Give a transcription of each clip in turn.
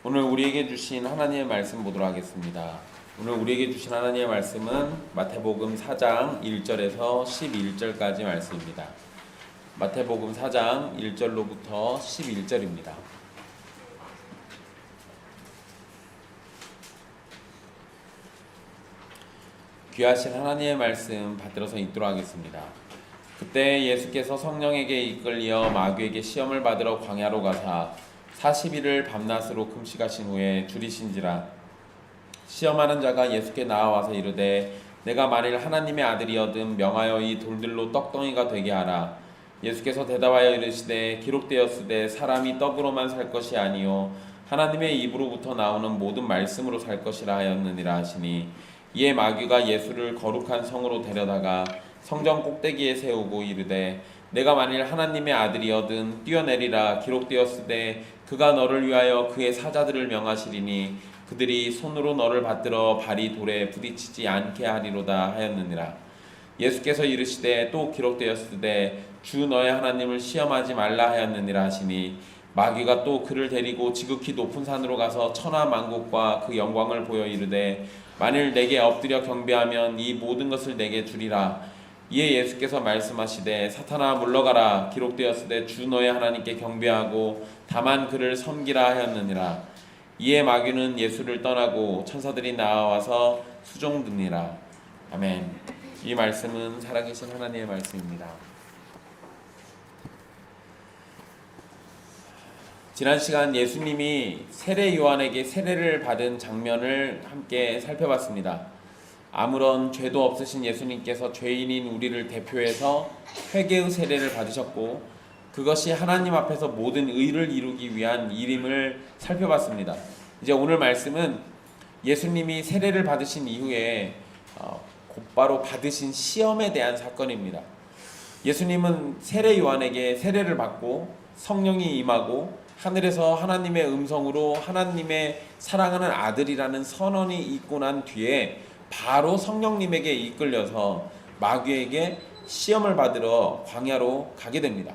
오늘 우리에게 주신 하나님의 말씀 보도록 하겠습니다. 오늘 우리에게 주신 하나님의 말씀은 마태복음 4장 1절에서 11절까지 말씀입니다. 마태복음 4장 1절로부터 11절입니다. 귀하신 하나님의 말씀 받들어서 읽도록 하겠습니다. 그때 예수께서 성령에게 이끌려 마귀에게 시험을 받으러 광야로 가사 40일을 밤낮으로 금식하신 후에 줄이신지라. 시험하는 자가 예수께 나와와서 이르되 내가 만일 하나님의 아들이거든 명하여 이 돌들로 떡덩이가 되게 하라. 예수께서 대답하여 이르시되 기록되었으되 사람이 떡으로만 살 것이 아니요 하나님의 입으로부터 나오는 모든 말씀으로 살 것이라 하였느니라 하시니, 이에 마귀가 예수를 거룩한 성으로 데려다가 성전 꼭대기에 세우고 이르되 내가 만일 하나님의 아들이거든 뛰어내리라. 기록되었으되 그가 너를 위하여 그의 사자들을 명하시리니 그들이 손으로 너를 받들어 발이 돌에 부딪히지 않게 하리로다 하였느니라. 예수께서 이르시되 또 기록되었으되 주 너의 하나님을 시험하지 말라 하였느니라 하시니, 마귀가 또 그를 데리고 지극히 높은 산으로 가서 천하 만국과 그 영광을 보여 이르되 만일 내게 엎드려 경배하면 이 모든 것을 내게 주리라. 이에 예수께서 말씀하시되 사탄아 물러가라. 기록되었으되 주 너의 하나님께 경배하고 다만 그를 섬기라 하였느니라. 이에 마귀는 예수를 떠나고 천사들이 나와서 수종드니라. 아멘. 이 말씀은 살아계신 하나님의 말씀입니다. 지난 시간 예수님이 세례 요한에게 세례를 받은 장면을 함께 살펴봤습니다. 아무런 죄도 없으신 예수님께서 죄인인 우리를 대표해서 회개의 세례를 받으셨고, 그것이 하나님 앞에서 모든 의를 이루기 위한 일임을 살펴봤습니다. 이제 오늘 말씀은 예수님이 세례를 받으신 이후에 곧바로 받으신 시험에 대한 사건입니다. 예수님은 세례 요한에게 세례를 받고 성령이 임하고 하늘에서 하나님의 음성으로 하나님의 사랑하는 아들이라는 선언이 있고 난 뒤에 바로 성령님에게 이끌려서 마귀에게 시험을 받으러 광야로 가게 됩니다.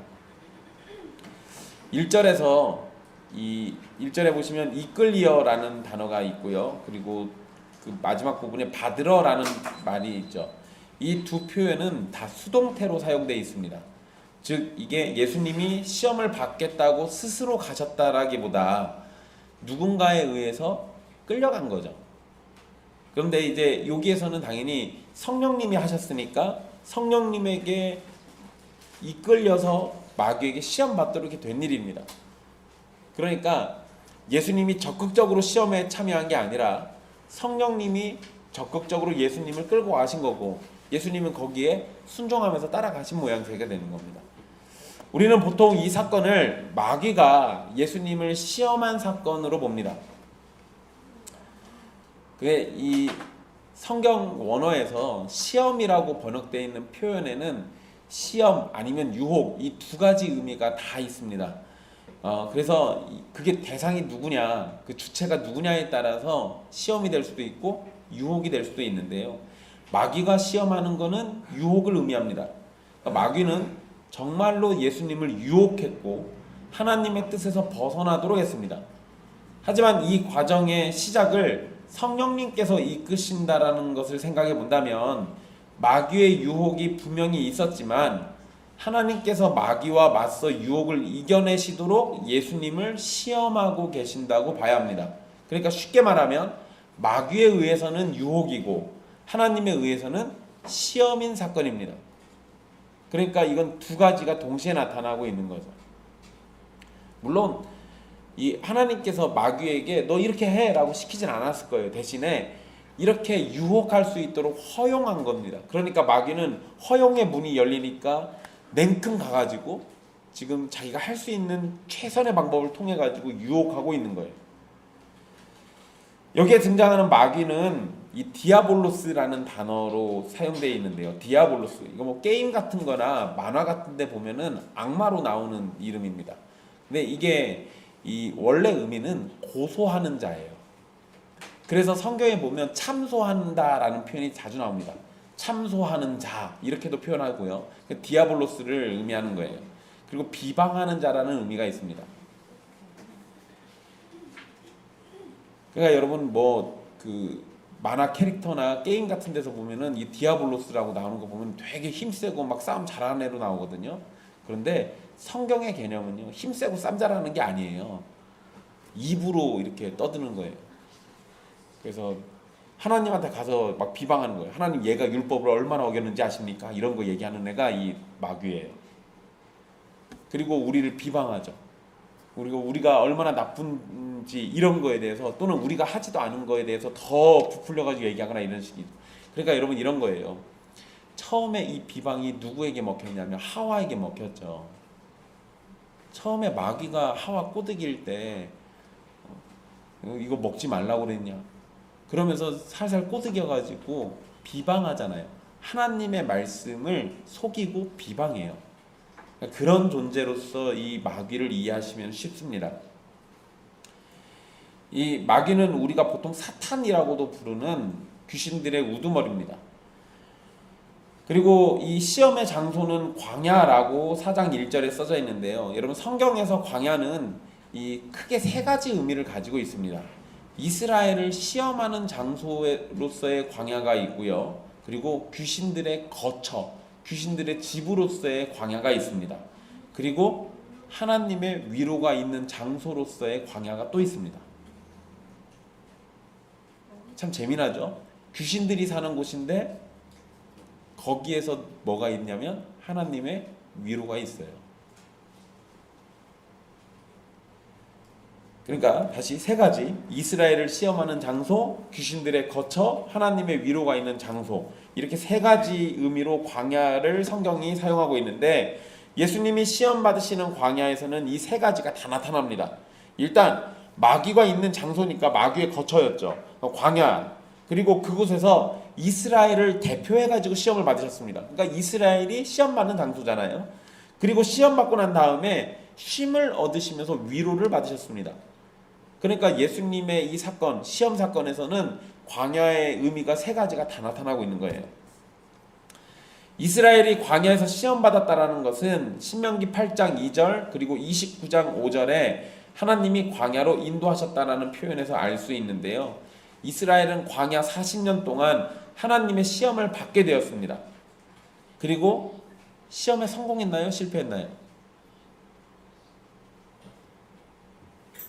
1절에서 이 1절에 보시면 이끌리어라는 단어가 있고요. 그리고 그 마지막 부분에 받으러라는 말이 있죠. 이 두 표현은 다 수동태로 사용되어 있습니다. 즉 이게 예수님이 시험을 받겠다고 스스로 가셨다라기보다 누군가에 의해서 끌려간 거죠. 그런데 이제 여기에서는 당연히 성령님이 하셨으니까 성령님에게 이끌려서 마귀에게 시험 받도록 이렇게 된 일입니다. 그러니까 예수님이 적극적으로 시험에 참여한 게 아니라 성령님이 적극적으로 예수님을 끌고 가신 거고, 예수님은 거기에 순종하면서 따라가신 모양새가 되는 겁니다. 우리는 보통 이 사건을 마귀가 예수님을 시험한 사건으로 봅니다. 그게 이 성경 원어에서 시험이라고 번역되어 있는 표현에는 시험 아니면 유혹, 이 두 가지 의미가 다 있습니다. 그래서 그게 대상이 누구냐, 그 주체가 누구냐에 따라서 시험이 될 수도 있고 유혹이 될 수도 있는데요. 마귀가 시험하는 것은 유혹을 의미합니다. 그러니까 마귀는 정말로 예수님을 유혹했고 하나님의 뜻에서 벗어나도록 했습니다. 하지만 이 과정의 시작을 성령님께서 이끄신다라는 것을 생각해 본다면 마귀의 유혹이 분명히 있었지만 하나님께서 마귀와 맞서 유혹을 이겨내시도록 예수님을 시험하고 계신다고 봐야 합니다. 그러니까 쉽게 말하면 마귀에 의해서는 유혹이고 하나님에 의해서는 시험인 사건입니다. 그러니까 이건 두 가지가 동시에 나타나고 있는 거죠. 물론 이 하나님께서 마귀에게 너 이렇게 해 라고 시키진 않았을 거예요. 대신에 이렇게 유혹할 수 있도록 허용한 겁니다. 그러니까 마귀는 허용의 문이 열리니까 냉큼 가가지고 지금 자기가 할 수 있는 최선의 방법을 통해 가지고 유혹하고 있는 거예요. 여기에 등장하는 마귀는 이 디아볼로스라는 단어로 사용되어 있는데요. 디아볼로스, 이거 뭐 게임 같은 거나 만화 같은 데 보면은 악마로 나오는 이름입니다. 근데 이게 이 원래 의미는 고소하는 자예요. 그래서 성경에 보면 참소한다라는 표현이 자주 나옵니다. 참소하는 자 이렇게도 표현하고요. 디아볼로스를 의미하는 거예요. 그리고 비방하는 자라는 의미가 있습니다. 그러니까 여러분 뭐 그 만화 캐릭터나 게임 같은 데서 보면은 이 디아블로스라고 나오는 거 보면 되게 힘세고 막 싸움 잘하는 애로 나오거든요. 그런데 성경의 개념은요, 힘세고 싸움 잘하는 게 아니에요. 입으로 이렇게 떠드는 거예요. 그래서 하나님한테 가서 막 비방하는 거예요. 하나님, 얘가 율법을 얼마나 어겼는지 아십니까? 이런 거 얘기하는 애가 이 마귀예요. 그리고 우리를 비방하죠. 그리고 우리가 얼마나 나쁜지 이런 거에 대해서, 또는 우리가 하지도 않은 거에 대해서 더 부풀려가지고 얘기하거나 이런 식이. 그러니까 여러분 이런 거예요. 처음에 이 비방이 누구에게 먹혔냐면 하와에게 먹혔죠. 처음에 마귀가 하와 꼬드길 때 이거 먹지 말라고 그랬냐, 그러면서 살살 꼬드겨가지고 비방하잖아요. 하나님의 말씀을 속이고 비방해요. 그런 존재로서 이 마귀를 이해하시면 쉽습니다. 이 마귀는 우리가 보통 사탄이라고도 부르는 귀신들의 우두머리입니다. 그리고 이 시험의 장소는 광야라고 4장 1절에 써져 있는데요. 여러분 성경에서 광야는 이 크게 세 가지 의미를 가지고 있습니다. 이스라엘을 시험하는 장소로서의 광야가 있고요. 그리고 귀신들의 거처, 귀신들의 집으로서의 광야가 있습니다. 그리고 하나님의 위로가 있는 장소로서의 광야가 또 있습니다. 참 재미나죠? 귀신들이 사는 곳인데 거기에서 뭐가 있냐면 하나님의 위로가 있어요. 그러니까 다시 세 가지, 이스라엘을 시험하는 장소, 귀신들의 거처, 하나님의 위로가 있는 장소, 이렇게 세 가지 의미로 광야를 성경이 사용하고 있는데, 예수님이 시험 받으시는 광야에서는 이 세 가지가 다 나타납니다. 일단 마귀가 있는 장소니까 마귀의 거처였죠. 광야. 그리고 그곳에서 이스라엘을 대표해가지고 시험을 받으셨습니다. 그러니까 이스라엘이 시험 받는 장소잖아요. 그리고 시험 받고 난 다음에 쉼을 얻으시면서 위로를 받으셨습니다. 그러니까 예수님의 이 사건, 시험 사건에서는 광야의 의미가 세 가지가 다 나타나고 있는 거예요. 이스라엘이 광야에서 시험 받았다라는 것은 신명기 8장 2절 그리고 29장 5절에 하나님이 광야로 인도하셨다라는 표현에서 알 수 있는데요. 이스라엘은 광야 40년 동안 하나님의 시험을 받게 되었습니다. 그리고 시험에 성공했나요? 실패했나요?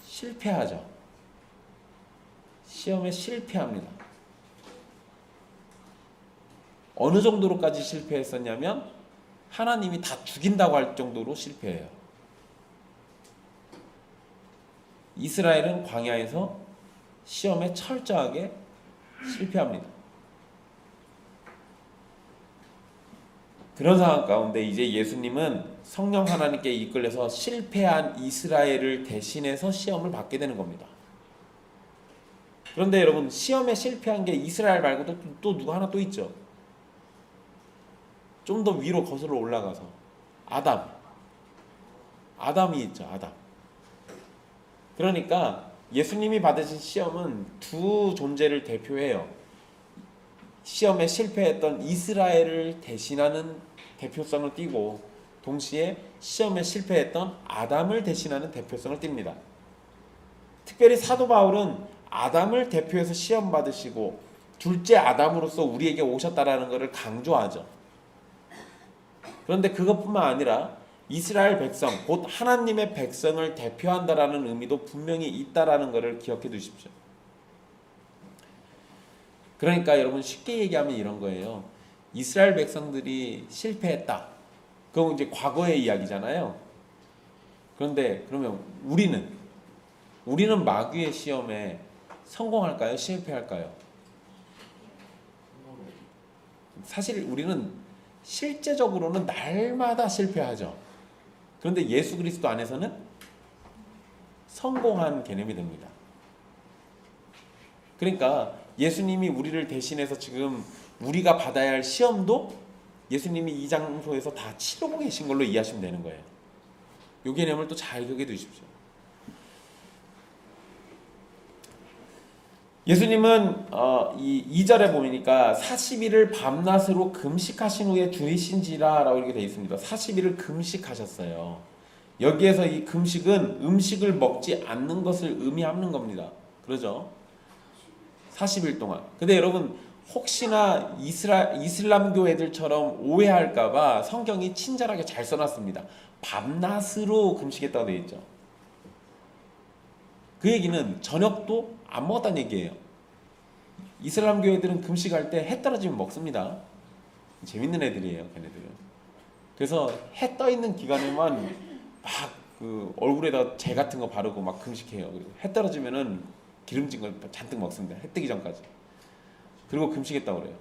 실패하죠. 시험에 실패합니다. 어느 정도로까지 실패했었냐면 하나님이 다 죽인다고 할 정도로 실패해요. 이스라엘은 광야에서 시험에 철저하게 실패합니다. 그런 상황 가운데 이제 예수님은 성령 하나님께 이끌려서 실패한 이스라엘을 대신해서 시험을 받게 되는 겁니다. 그런데 여러분, 시험에 실패한 게 이스라엘 말고도 또 누가 하나 또 있죠. 좀 더 위로 거슬러 올라가서 아담이 있죠. 아담. 그러니까 예수님이 받으신 시험은 두 존재를 대표해요. 시험에 실패했던 이스라엘을 대신하는 대표성을 띠고, 동시에 시험에 실패했던 아담을 대신하는 대표성을 띱니다. 특별히 사도 바울은 아담을 대표해서 시험 받으시고 둘째 아담으로서 우리에게 오셨다라는 것을 강조하죠. 그런데 그것뿐만 아니라 이스라엘 백성, 곧 하나님의 백성을 대표한다라는 의미도 분명히 있다라는 것을 기억해 두십시오. 그러니까 여러분, 쉽게 얘기하면 이런 거예요. 이스라엘 백성들이 실패했다. 그건 이제 과거의 이야기잖아요. 그런데 그러면 우리는 마귀의 시험에 성공할까요? 실패할까요? 사실 우리는 실제적으로는 날마다 실패하죠. 그런데 예수 그리스도 안에서는 성공한 개념이 됩니다. 그러니까 예수님이 우리를 대신해서 지금 우리가 받아야 할 시험도 예수님이 이 장소에서 다 치르고 계신 걸로 이해하시면 되는 거예요. 이 개념을 또 잘 기억해 두십시오. 예수님은 이 2절에 보니까 40일을 밤낮으로 금식하신 후에 주이신지라 라고 이렇게 되어 있습니다. 40일을 금식하셨어요. 여기에서 이 금식은 음식을 먹지 않는 것을 의미하는 겁니다. 그러죠? 40일 동안. 근데 여러분 혹시나 이슬람교 애들처럼 오해할까봐 성경이 친절하게 잘 써놨습니다. 밤낮으로 금식했다고 되어 있죠. 그 얘기는 저녁도 안 먹었다는 얘기예요. 이슬람교 애들은 금식할 때 해 떨어지면 먹습니다. 재밌는 애들이에요, 걔네들은. 그래서 해 떠 있는 기간에만 막 그 얼굴에다 재 같은 거 바르고 막 금식해요. 그리고 해 떨어지면은 기름진 걸 잔뜩 먹습니다. 해 뜨기 전까지. 그리고 금식했다고 그래요.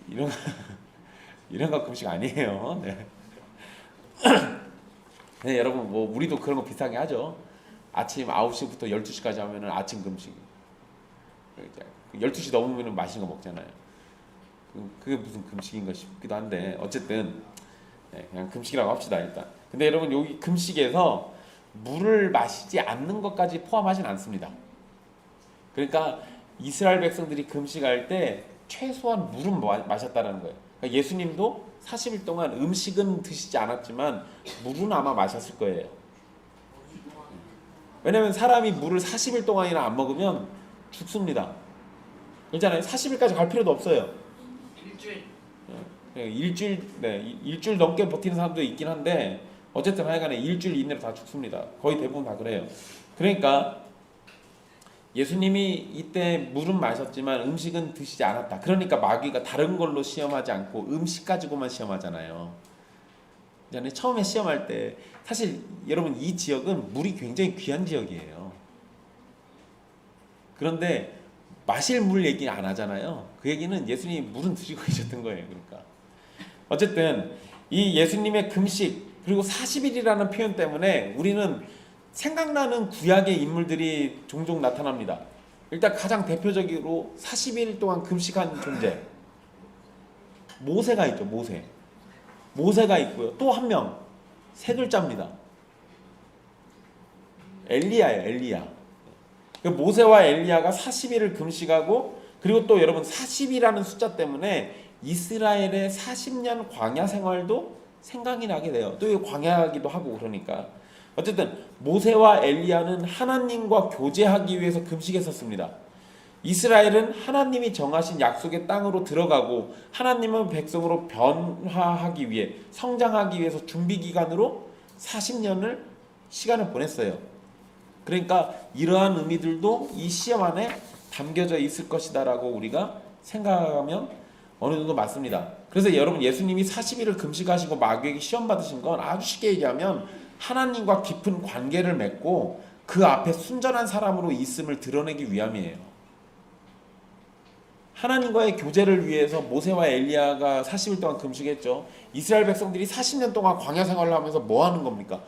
이런 이런 거 금식 아니에요. 네. 네, 여러분 뭐 우리도 그런 거 비슷하게 하죠. 아침 9시부터 12시까지 하면은 아침 금식. 12시 넘으면 맛있는 거 먹잖아요. 그게 무슨 금식인가 싶기도 한데 어쨌든 네, 그냥 금식이라고 합시다 일단. 근데 여러분 여기 금식에서 물을 마시지 않는 것까지 포함하진 않습니다. 그러니까 이스라엘 백성들이 금식할 때 최소한 물은 마셨다는 거예요. 그러니까 예수님도 40일 동안 음식은 드시지 않았지만 물은 아마 마셨을 거예요. 왜냐면 사람이 물을 40일 동안이나 안 먹으면 죽습니다. 그렇잖아요. 40일까지 갈 필요도 없어요. 일주일 넘게 버티는 사람도 있긴 한데 어쨌든 하여간에 일주일 이내로 다 죽습니다. 거의 대부분 다 그래요. 그러니까 예수님이 이때 물은 마셨지만 음식은 드시지 않았다. 그러니까 마귀가 다른 걸로 시험하지 않고 음식 가지고만 시험하잖아요. 처음에 시험할 때 사실 여러분 이 지역은 물이 굉장히 귀한 지역이에요. 그런데 마실 물 얘기 안 하잖아요. 그 얘기는 예수님이 물은 드시고 계셨던 거예요. 그러니까 어쨌든 이 예수님의 금식 그리고 40일이라는 표현 때문에 우리는 생각나는 구약의 인물들이 종종 나타납니다. 일단 가장 대표적으로 40일 동안 금식한 존재 모세가 있죠. 모세가 있고요. 또 한 명 세 글자입니다. 엘리야예요. 엘리야. 모세와 엘리야가 40일을 금식하고 그리고 또 여러분 40이라는 숫자 때문에 이스라엘의 40년 광야 생활도 생각이 나게 돼요. 또 이거 광야기도 하고 그러니까 어쨌든 모세와 엘리야는 하나님과 교제하기 위해서 금식했었습니다. 이스라엘은 하나님이 정하신 약속의 땅으로 들어가고 하나님은 백성으로 변화하기 위해 성장하기 위해서 준비 기간으로 40년을 시간을 보냈어요. 그러니까 이러한 의미들도 이 시험 안에 담겨져 있을 것이다라고 우리가 생각하면 어느 정도 맞습니다. 그래서 여러분 예수님이 40일을 금식하시고 마귀에게 시험 받으신 건 아주 쉽게 얘기하면 하나님과 깊은 관계를 맺고 그 앞에 순전한 사람으로 있음을 드러내기 위함이에요. 하나님과의 교제를 위해서 모세와 엘리야가 40일 동안 금식했죠. 이스라엘 백성들이 40년 동안 광야 생활을 하면서 뭐 하는 겁니까?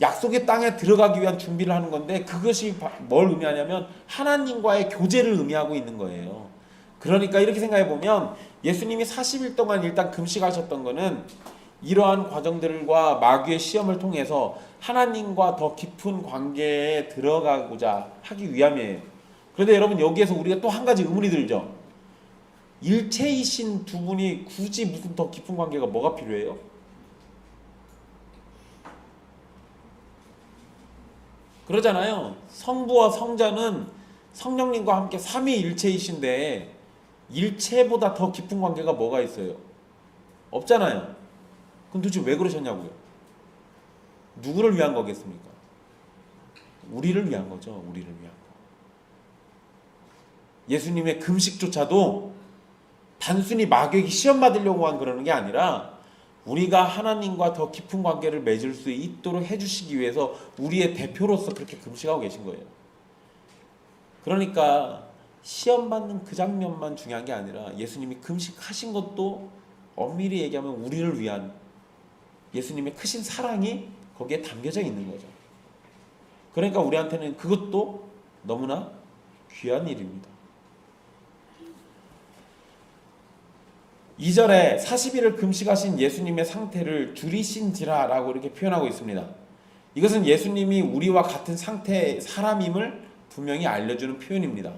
약속의 땅에 들어가기 위한 준비를 하는 건데 그것이 뭘 의미하냐면 하나님과의 교제를 의미하고 있는 거예요. 그러니까 이렇게 생각해 보면 예수님이 40일 동안 일단 금식하셨던 거는 이러한 과정들과 마귀의 시험을 통해서 하나님과 더 깊은 관계에 들어가고자 하기 위함이에요. 그런데 여러분 여기에서 우리가 또 한 가지 의문이 들죠. 일체이신 두 분이 굳이 무슨 더 깊은 관계가 뭐가 필요해요? 그러잖아요. 성부와 성자는 성령님과 함께 삼위일체이신데 일체보다 더 깊은 관계가 뭐가 있어요? 없잖아요. 그럼 도대체 왜 그러셨냐고요? 누구를 위한 거겠습니까? 우리를 위한 거죠. 우리를 위한 거. 예수님의 금식조차도 단순히 마귀에게 시험 받으려고 한 그러는 게 아니라 우리가 하나님과 더 깊은 관계를 맺을 수 있도록 해주시기 위해서 우리의 대표로서 그렇게 금식하고 계신 거예요. 그러니까 시험 받는 그 장면만 중요한 게 아니라 예수님이 금식하신 것도 엄밀히 얘기하면 우리를 위한 예수님의 크신 사랑이 거기에 담겨져 있는 거죠. 그러니까 우리한테는 그것도 너무나 귀한 일입니다. 2절에 40일을 금식하신 예수님의 상태를 줄이신지라라고 이렇게 표현하고 있습니다. 이것은 예수님이 우리와 같은 상태의 사람임을 분명히 알려주는 표현입니다.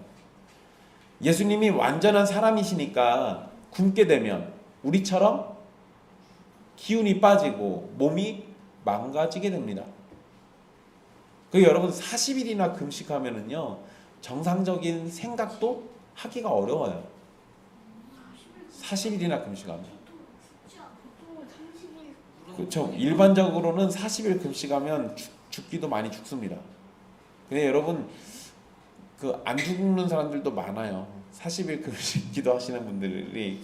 예수님이 완전한 사람이시니까 굶게 되면 우리처럼 기운이 빠지고 몸이 망가지게 됩니다. 그 여러분 40일이나 금식하면은요 정상적인 생각도 하기가 어려워요. 40일이나 금식하면. 그렇죠. 일반적으로는 40일 금식하면 죽기도 많이 죽습니다. 근데 여러분 그 안 죽는 사람들도 많아요. 40일 금식 기도하시는 분들이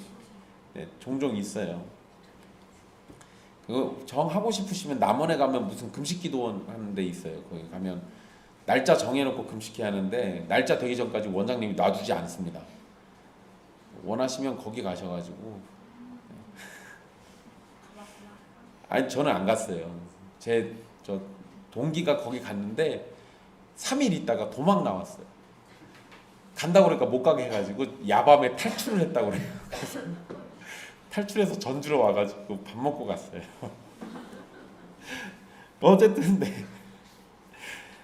종종 있어요. 그거 정하고 싶으시면 남원에 가면 무슨 금식 기도원 하는 데 있어요. 거기 가면 날짜 정해놓고 금식해야 하는데 날짜 되기 전까지 원장님이 놔두지 않습니다. 원하시면 거기 가셔가지고. 아니 저는 안 갔어요. 저 동기가 거기 갔는데 3일 있다가 도망 나왔어요. 간다고 그러니까 못 가게 해가지고 야밤에 탈출을 했다고 그래요. 탈출해서 전주로 와가지고 밥 먹고 갔어요. 어쨌든 네.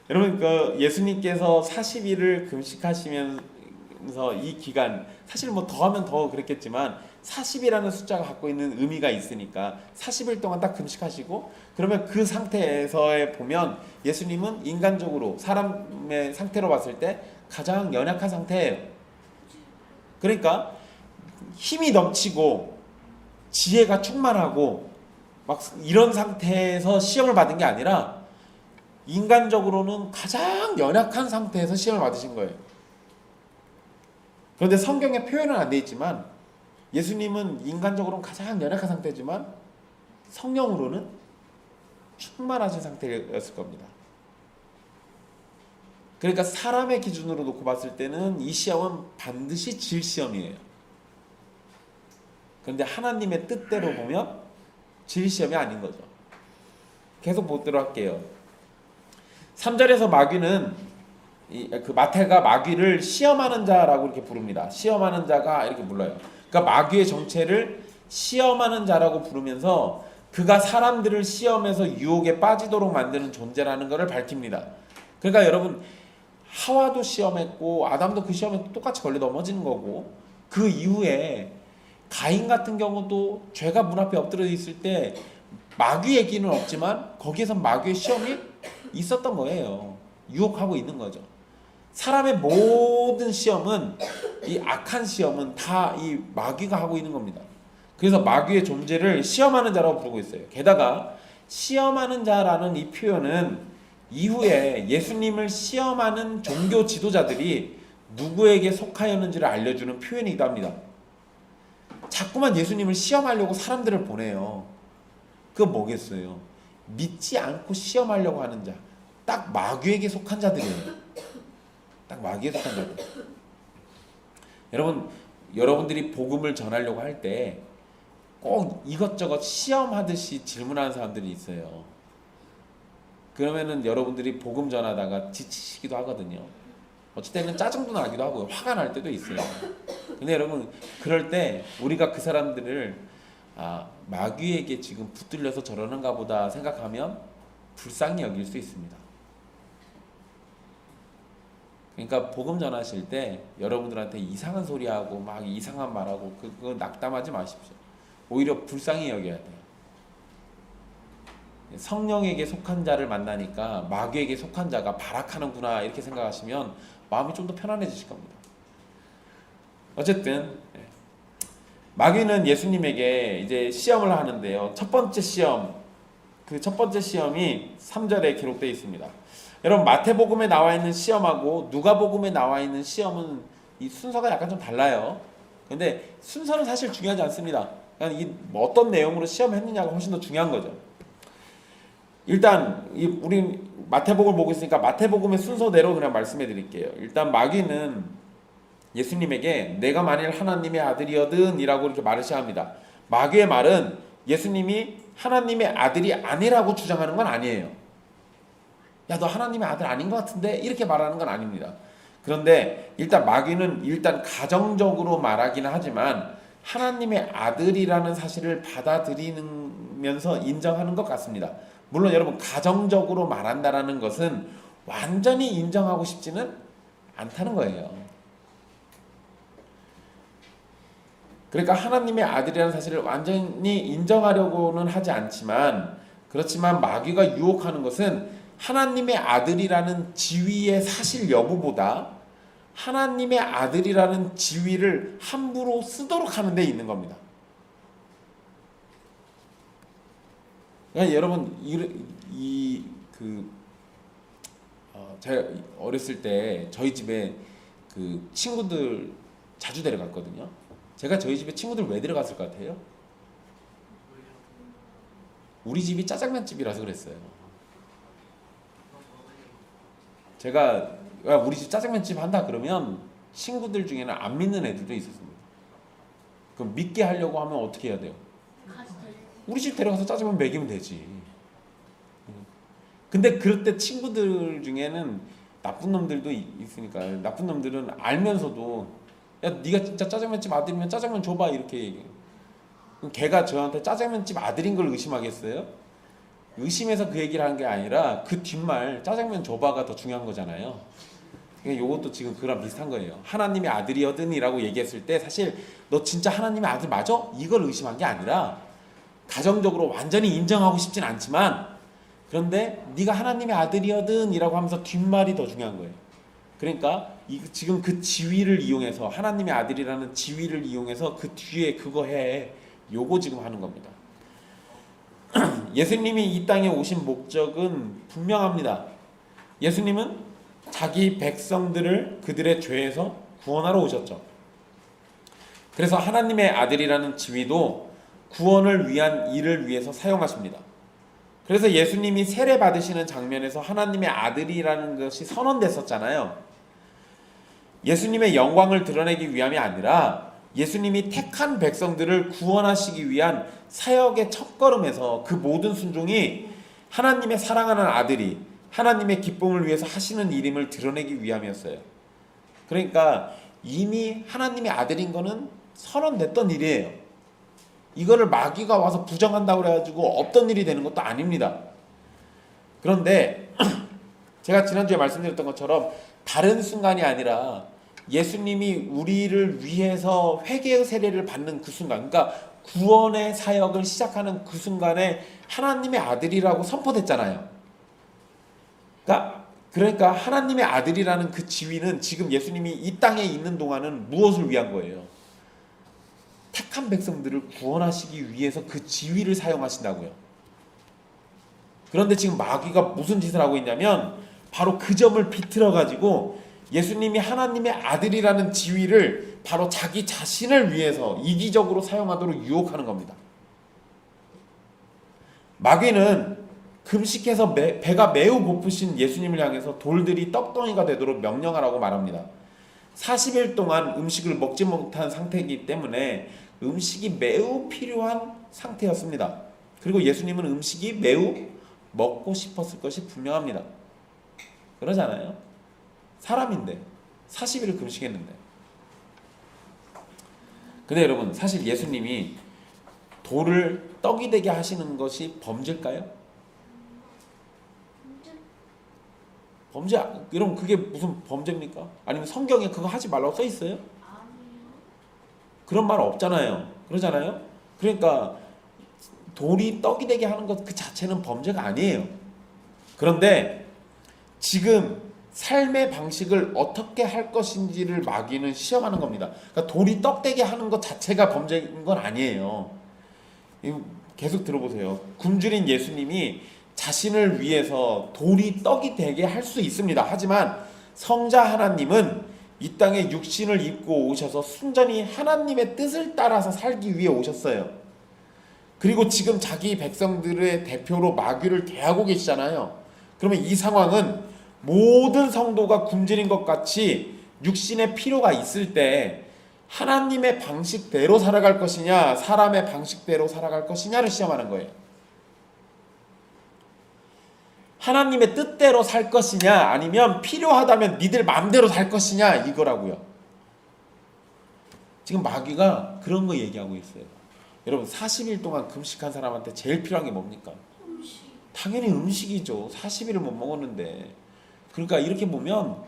여러분 그 예수님께서 40일을 금식하시면서 이 기간 사실 뭐 더하면 더 그랬겠지만 40이라는 숫자가 갖고 있는 의미가 있으니까 40일 동안 딱 금식하시고 그러면 그 상태에서 보면 예수님은 인간적으로 사람의 상태로 봤을 때 가장 연약한 상태예요. 그러니까 힘이 넘치고 지혜가 충만하고 막 이런 상태에서 시험을 받은 게 아니라 인간적으로는 가장 연약한 상태에서 시험을 받으신 거예요. 그런데 성경에 표현은 안 돼 있지만 예수님은 인간적으로는 가장 연약한 상태지만 성령으로는 충만하신 상태였을 겁니다. 그러니까 사람의 기준으로 놓고 봤을 때는 이 시험은 반드시 질 시험이에요. 그런데 하나님의 뜻대로 보면 질 시험이 아닌 거죠. 계속 보도록 할게요. 3절에서 마귀는 그 마태가 마귀를 시험하는 자라고 이렇게 부릅니다. 시험하는 자가 이렇게 불러요. 그러니까 마귀의 정체를 시험하는 자라고 부르면서 그가 사람들을 시험해서 유혹에 빠지도록 만드는 존재라는 것을 밝힙니다. 그러니까 여러분 하와도 시험했고 아담도 그 시험에 똑같이 걸려 넘어지는 거고 그 이후에 가인 같은 경우도 죄가 문 앞에 엎드려 있을 때 마귀 얘기는 없지만 거기에서 마귀의 시험이 있었던 거예요. 유혹하고 있는 거죠. 사람의 모든 시험은 이 악한 시험은 다 이 마귀가 하고 있는 겁니다. 그래서 마귀의 존재를 시험하는 자라고 부르고 있어요. 게다가 시험하는 자라는 이 표현은 이후에 예수님을 시험하는 종교 지도자들이 누구에게 속하였는지를 알려주는 표현이기도 합니다. 자꾸만 예수님을 시험하려고 사람들을 보내요. 그거 뭐겠어요? 믿지 않고 시험하려고 하는 자. 딱 마귀에게 속한 자들이에요. 딱 마귀에 속한 자들. 여러분들이 복음을 전하려고 할 때 꼭 이것저것 시험하듯이 질문하는 사람들이 있어요. 그러면은 여러분들이 복음 전하다가 지치시기도 하거든요. 어쩔 때는 짜증도 나기도 하고요. 화가 날 때도 있어요. 근데 여러분 그럴 때 우리가 그 사람들을 마귀에게 지금 붙들려서 저러는가 보다 생각하면 불쌍히 여길 수 있습니다. 그러니까 복음 전하실 때 여러분들한테 이상한 소리하고 막 이상한 말하고 그거 낙담하지 마십시오. 오히려 불쌍히 여겨야 돼요. 성령에게 속한 자를 만나니까 마귀에게 속한 자가 발악하는구나 이렇게 생각하시면 마음이 좀 더 편안해지실 겁니다. 어쨌든 마귀는 예수님에게 이제 시험을 하는데요. 첫 번째 시험, 그 첫 번째 시험이 3절에 기록되어 있습니다. 여러분 마태복음에 나와 있는 시험하고 누가복음에 나와 있는 시험은 이 순서가 약간 좀 달라요. 근데 순서는 사실 중요하지 않습니다. 그냥 이 어떤 내용으로 시험했느냐가 훨씬 더 중요한 거죠. 일단 우리 마태복음을 보고 있으니까 마태복음의 순서대로 그냥 말씀해 드릴게요. 일단 마귀는 예수님에게 내가 만일 하나님의 아들이거든 이라고 이렇게 말을 시작합니다. 마귀의 말은 예수님이 하나님의 아들이 아니라고 주장하는 건 아니에요. 야, 너 하나님의 아들 아닌 것 같은데? 이렇게 말하는 건 아닙니다. 그런데 일단 마귀는 가정적으로 말하기는 하지만 하나님의 아들이라는 사실을 받아들이면서 인정하는 것 같습니다. 물론 여러분 가정적으로 말한다라는 것은 완전히 인정하고 싶지는 않다는 거예요. 그러니까 하나님의 아들이라는 사실을 완전히 인정하려고는 하지 않지만 그렇지만 마귀가 유혹하는 것은 하나님의 아들이라는 지위의 사실 여부보다 하나님의 아들이라는 지위를 함부로 쓰도록 하는 데 있는 겁니다. 그러니까 여러분 제가 어렸을 때 저희 집에 그 친구들 자주 데려갔거든요. 제가 저희 집에 친구들 왜 데려갔을 것 같아요? 우리 집이 짜장면 집이라서 그랬어요. 제가 우리 집 짜장면 집 한다 그러면 친구들 중에는 안 믿는 애들도 있었습니다. 그럼 믿게 하려고 하면 어떻게 해야 돼요? 우리 집 데려가서 짜장면 먹이면 되지. 근데 그럴 때 친구들 중에는 나쁜 놈들도 있으니까, 나쁜 놈들은 알면서도 야 네가 진짜 짜장면집 아들이면 짜장면 줘봐 이렇게 얘기해요. 그럼 걔가 저한테 짜장면집 아들인 걸 의심하겠어요? 의심해서 그 얘기를 하는 게 아니라 그 뒷말 짜장면 줘봐가 더 중요한 거잖아요. 그러니까 이것도 지금 그랑 비슷한 거예요. 하나님의 아들이거든이라고 얘기했을 때 사실 너 진짜 하나님의 아들 맞아? 이걸 의심한 게 아니라 가정적으로 완전히 인정하고 싶진 않지만 그런데 네가 하나님의 아들이거든이라고 하면서 뒷말이 더 중요한 거예요. 그러니까 지금 그 지위를 이용해서 하나님의 아들이라는 지위를 이용해서 그 뒤에 그거 해. 요거 지금 하는 겁니다. 예수님이 이 땅에 오신 목적은 분명합니다. 예수님은 자기 백성들을 그들의 죄에서 구원하러 오셨죠. 그래서 하나님의 아들이라는 지위도 구원을 위한 일을 위해서 사용하십니다. 그래서 예수님이 세례 받으시는 장면에서 하나님의 아들이라는 것이 선언됐었잖아요. 예수님의 영광을 드러내기 위함이 아니라 예수님이 택한 백성들을 구원하시기 위한 사역의 첫걸음에서 그 모든 순종이 하나님의 사랑하는 아들이 하나님의 기쁨을 위해서 하시는 일임을 드러내기 위함이었어요. 그러니까 이미 하나님의 아들인 거는 선언됐던 일이에요. 이거를 마귀가 와서 부정한다고 그래가지고 없던 일이 되는 것도 아닙니다. 그런데 제가 지난주에 말씀드렸던 것처럼 다른 순간이 아니라 예수님이 우리를 위해서 회개의 세례를 받는 그 순간, 그러니까 구원의 사역을 시작하는 그 순간에 하나님의 아들이라고 선포됐잖아요. 그러니까 하나님의 아들이라는 그 지위는 지금 예수님이 이 땅에 있는 동안은 무엇을 위한 거예요? 택한 백성들을 구원하시기 위해서 그 지위를 사용하신다고요. 그런데 지금 마귀가 무슨 짓을 하고 있냐면 바로 그 점을 비틀어 가지고 예수님이 하나님의 아들이라는 지위를 바로 자기 자신을 위해서 이기적으로 사용하도록 유혹하는 겁니다. 마귀는 금식해서 배가 매우 고프신 예수님을 향해서 돌들이 떡덩이가 되도록 명령하라고 말합니다. 40일 동안 음식을 먹지 못한 상태이기 때문에 음식이 매우 필요한 상태였습니다. 그리고 예수님은 음식이 매우 먹고 싶었을 것이 분명합니다. 그러잖아요. 사람인데 40일을 금식했는데. 근데 여러분 사실 예수님이 돌을 떡이 되게 하시는 것이 범죄일까요? 범죄. 여러분 그게 무슨 범죄입니까? 아니면 성경에 그거 하지 말라고 써 있어요? 그런 말 없잖아요. 그러잖아요. 그러니까 돌이 떡이 되게 하는 것 그 자체는 범죄가 아니에요. 그런데 지금 삶의 방식을 어떻게 할 것인지를 마귀는 시험하는 겁니다. 그러니까 돌이 떡 되게 하는 것 자체가 범죄인 건 아니에요. 계속 들어보세요. 굶주린 예수님이 자신을 위해서 돌이 떡이 되게 할 수 있습니다. 하지만 성자 하나님은 이 땅에 육신을 입고 오셔서 순전히 하나님의 뜻을 따라서 살기 위해 오셨어요. 그리고 지금 자기 백성들의 대표로 마귀를 대하고 계시잖아요. 그러면 이 상황은 모든 성도가 굶주린 것 같이 육신의 필요가 있을 때 하나님의 방식대로 살아갈 것이냐 사람의 방식대로 살아갈 것이냐를 시험하는 거예요. 하나님의 뜻대로 살 것이냐 아니면 필요하다면 니들 마음대로 살 것이냐 이거라고요. 지금 마귀가 그런 거 얘기하고 있어요. 여러분 40일 동안 금식한 사람한테 제일 필요한 게 뭡니까? 당연히 음식이죠. 40일을 못 먹었는데. 그러니까 이렇게 보면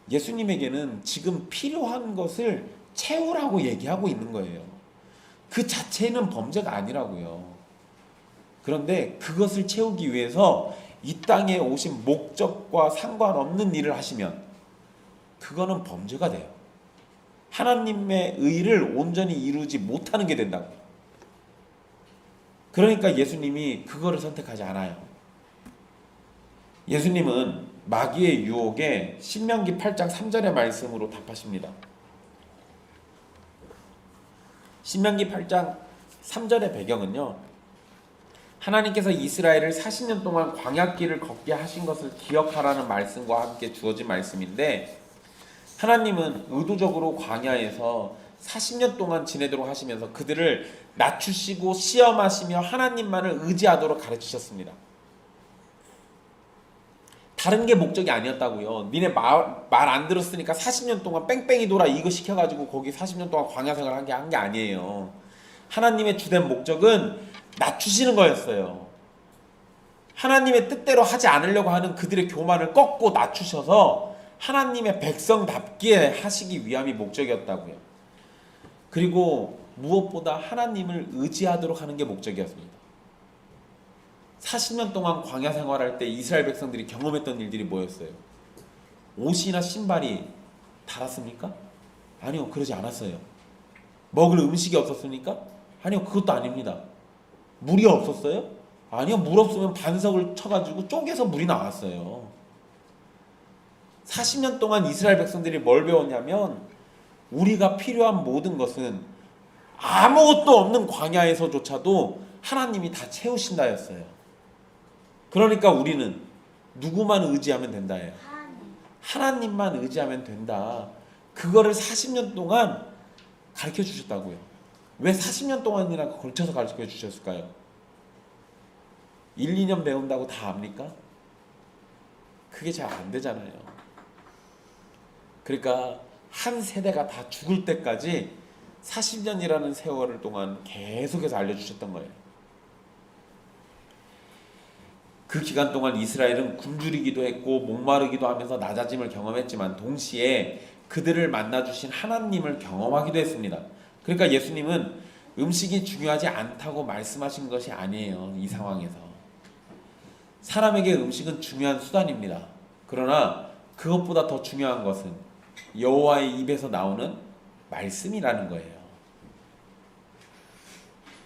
예수님에게는 지금 필요한 것을 채우라고 얘기하고 있는 거예요. 그 자체는 범죄가 아니라고요. 그런데 그것을 채우기 위해서 이 땅에 오신 목적과 상관없는 일을 하시면 그거는 범죄가 돼요. 하나님의 의를 온전히 이루지 못하는 게 된다고. 그러니까 예수님이 그거를 선택하지 않아요. 예수님은 마귀의 유혹에 신명기 8장 3절의 말씀으로 답하십니다. 신명기 8장 3절의 배경은요, 하나님께서 이스라엘을 40년 동안 광야길을 걷게 하신 것을 기억하라는 말씀과 함께 주어진 말씀인데, 하나님은 의도적으로 광야에서 40년 동안 지내도록 하시면서 그들을 낮추시고 시험하시며 하나님만을 의지하도록 가르치셨습니다. 다른 게 목적이 아니었다고요. 니네 말 안 들었으니까 40년 동안 뺑뺑이 돌아 이거 시켜가지고 거기 40년 동안 광야 생활을 한 게 아니에요. 하나님의 주된 목적은 낮추시는 거였어요. 하나님의 뜻대로 하지 않으려고 하는 그들의 교만을 꺾고 낮추셔서 하나님의 백성답게 하시기 위함이 목적이었다고요. 그리고 무엇보다 하나님을 의지하도록 하는 게 목적이었습니다. 40년 동안 광야 생활할 때 이스라엘 백성들이 경험했던 일들이 뭐였어요? 옷이나 신발이 닳았습니까? 아니요, 그러지 않았어요. 먹을 음식이 없었습니까? 아니요, 그것도 아닙니다. 물이 없었어요? 아니요, 물 없으면 반석을 쳐가지고 쪼개서 물이 나왔어요. 40년 동안 이스라엘 백성들이 뭘 배웠냐면, 우리가 필요한 모든 것은 아무것도 없는 광야에서조차도 하나님이 다 채우신다였어요. 그러니까 우리는 누구만 의지하면 된다예요. 하나님만 의지하면 된다. 그거를 40년 동안 가르쳐 주셨다고요. 왜 40년 동안이나 걸쳐서 가르쳐 주셨을까요? 1, 2년 배운다고 다 압니까? 그게 잘 안 되잖아요. 그러니까 한 세대가 다 죽을 때까지 40년이라는 세월을 동안 계속해서 알려주셨던 거예요. 그 기간 동안 이스라엘은 굶주리기도 했고 목마르기도 하면서 낮아짐을 경험했지만 동시에 그들을 만나주신 하나님을 경험하기도 했습니다. 그러니까 예수님은 음식이 중요하지 않다고 말씀하신 것이 아니에요. 이 상황에서 사람에게 음식은 중요한 수단입니다. 그러나 그것보다 더 중요한 것은 여호와의 입에서 나오는 말씀이라는 거예요.